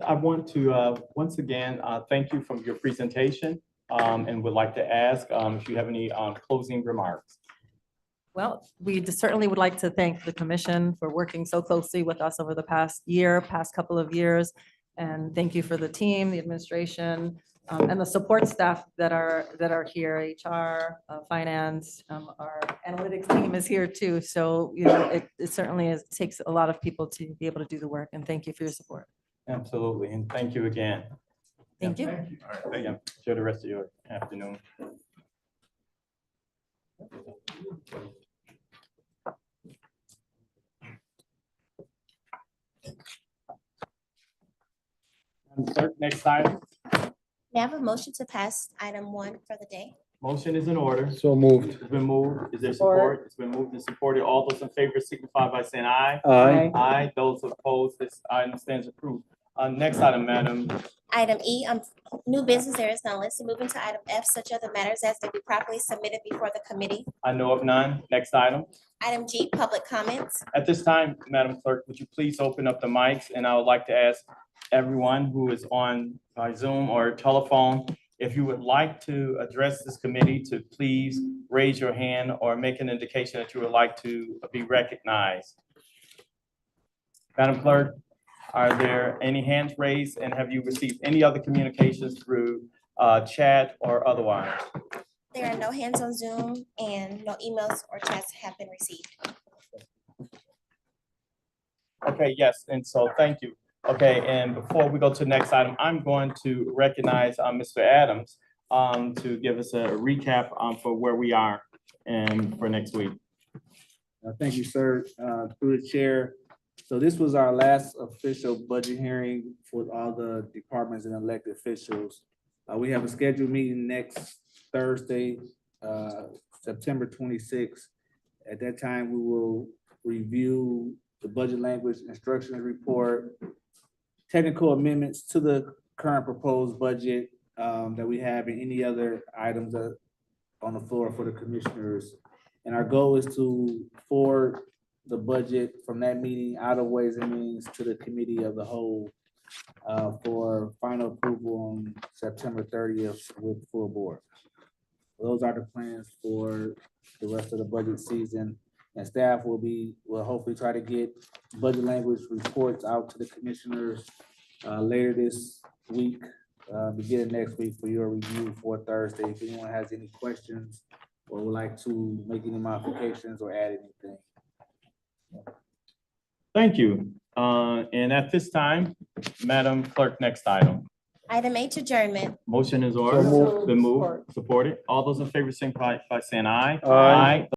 I want to once again thank you for your presentation and would like to ask if you have any closing remarks. Well, we certainly would like to thank the commission for working so closely with us over the past couple of years. And thank you for the team, the administration, and the support staff that are here, HR, finance, our analytics team is here too. So, it certainly takes a lot of people to be able to do the work, and thank you for your support. Absolutely, and thank you again. Thank you. All right, thank you. Enjoy the rest of your afternoon. Clerk, next item. May I have a motion to pass item 1 for the day? Motion is in order. So moved. It's been moved. Is there support? It's been moved and supported. All those in favor signify by saying aye. Aye. Aye. Those opposed, this item stands approved. Next item, Madam. Item E, new business, there is none. Let's move into item F, such other matters as may be properly submitted before the committee. I know of none. Next item. Item G, public comments. At this time, Madam Clerk, would you please open up the mics? And I would like to ask everyone who is on by Zoom or telephone, if you would like to address this committee, to please raise your hand or make an indication that you would like to be recognized. Madam Clerk, are there any hands raised, and have you received any other communications through chat or otherwise? There are no hands on Zoom and no emails or chats have been received. Okay, yes, and so thank you. Okay, and before we go to the next item, I'm going to recognize Mr. Adams to give us a recap for where we are and for next week. Thank you, sir. Through the chair. So this was our last official budget hearing for all the departments and elected officials. We have a scheduled meeting next Thursday, September 26th. At that time, we will review the budget language instructions report, technical amendments to the current proposed budget that we have, and any other items that on the floor for the commissioners. And our goal is to forward the budget from that meeting out of Ways and Means to the committee of the whole for final approval on September 30th with full board. Those are the plans for the rest of the budget season. And staff will hopefully try to get budget language reports out to the commissioners later this week, beginning next week for your review for Thursday. If anyone has any questions or would like to make any modifications or add anything. Thank you. And at this time, Madam Clerk, next item. Item H, adjournment. Motion is ordered. So moved. Been moved, supported. All those in favor, signify by saying aye. Aye.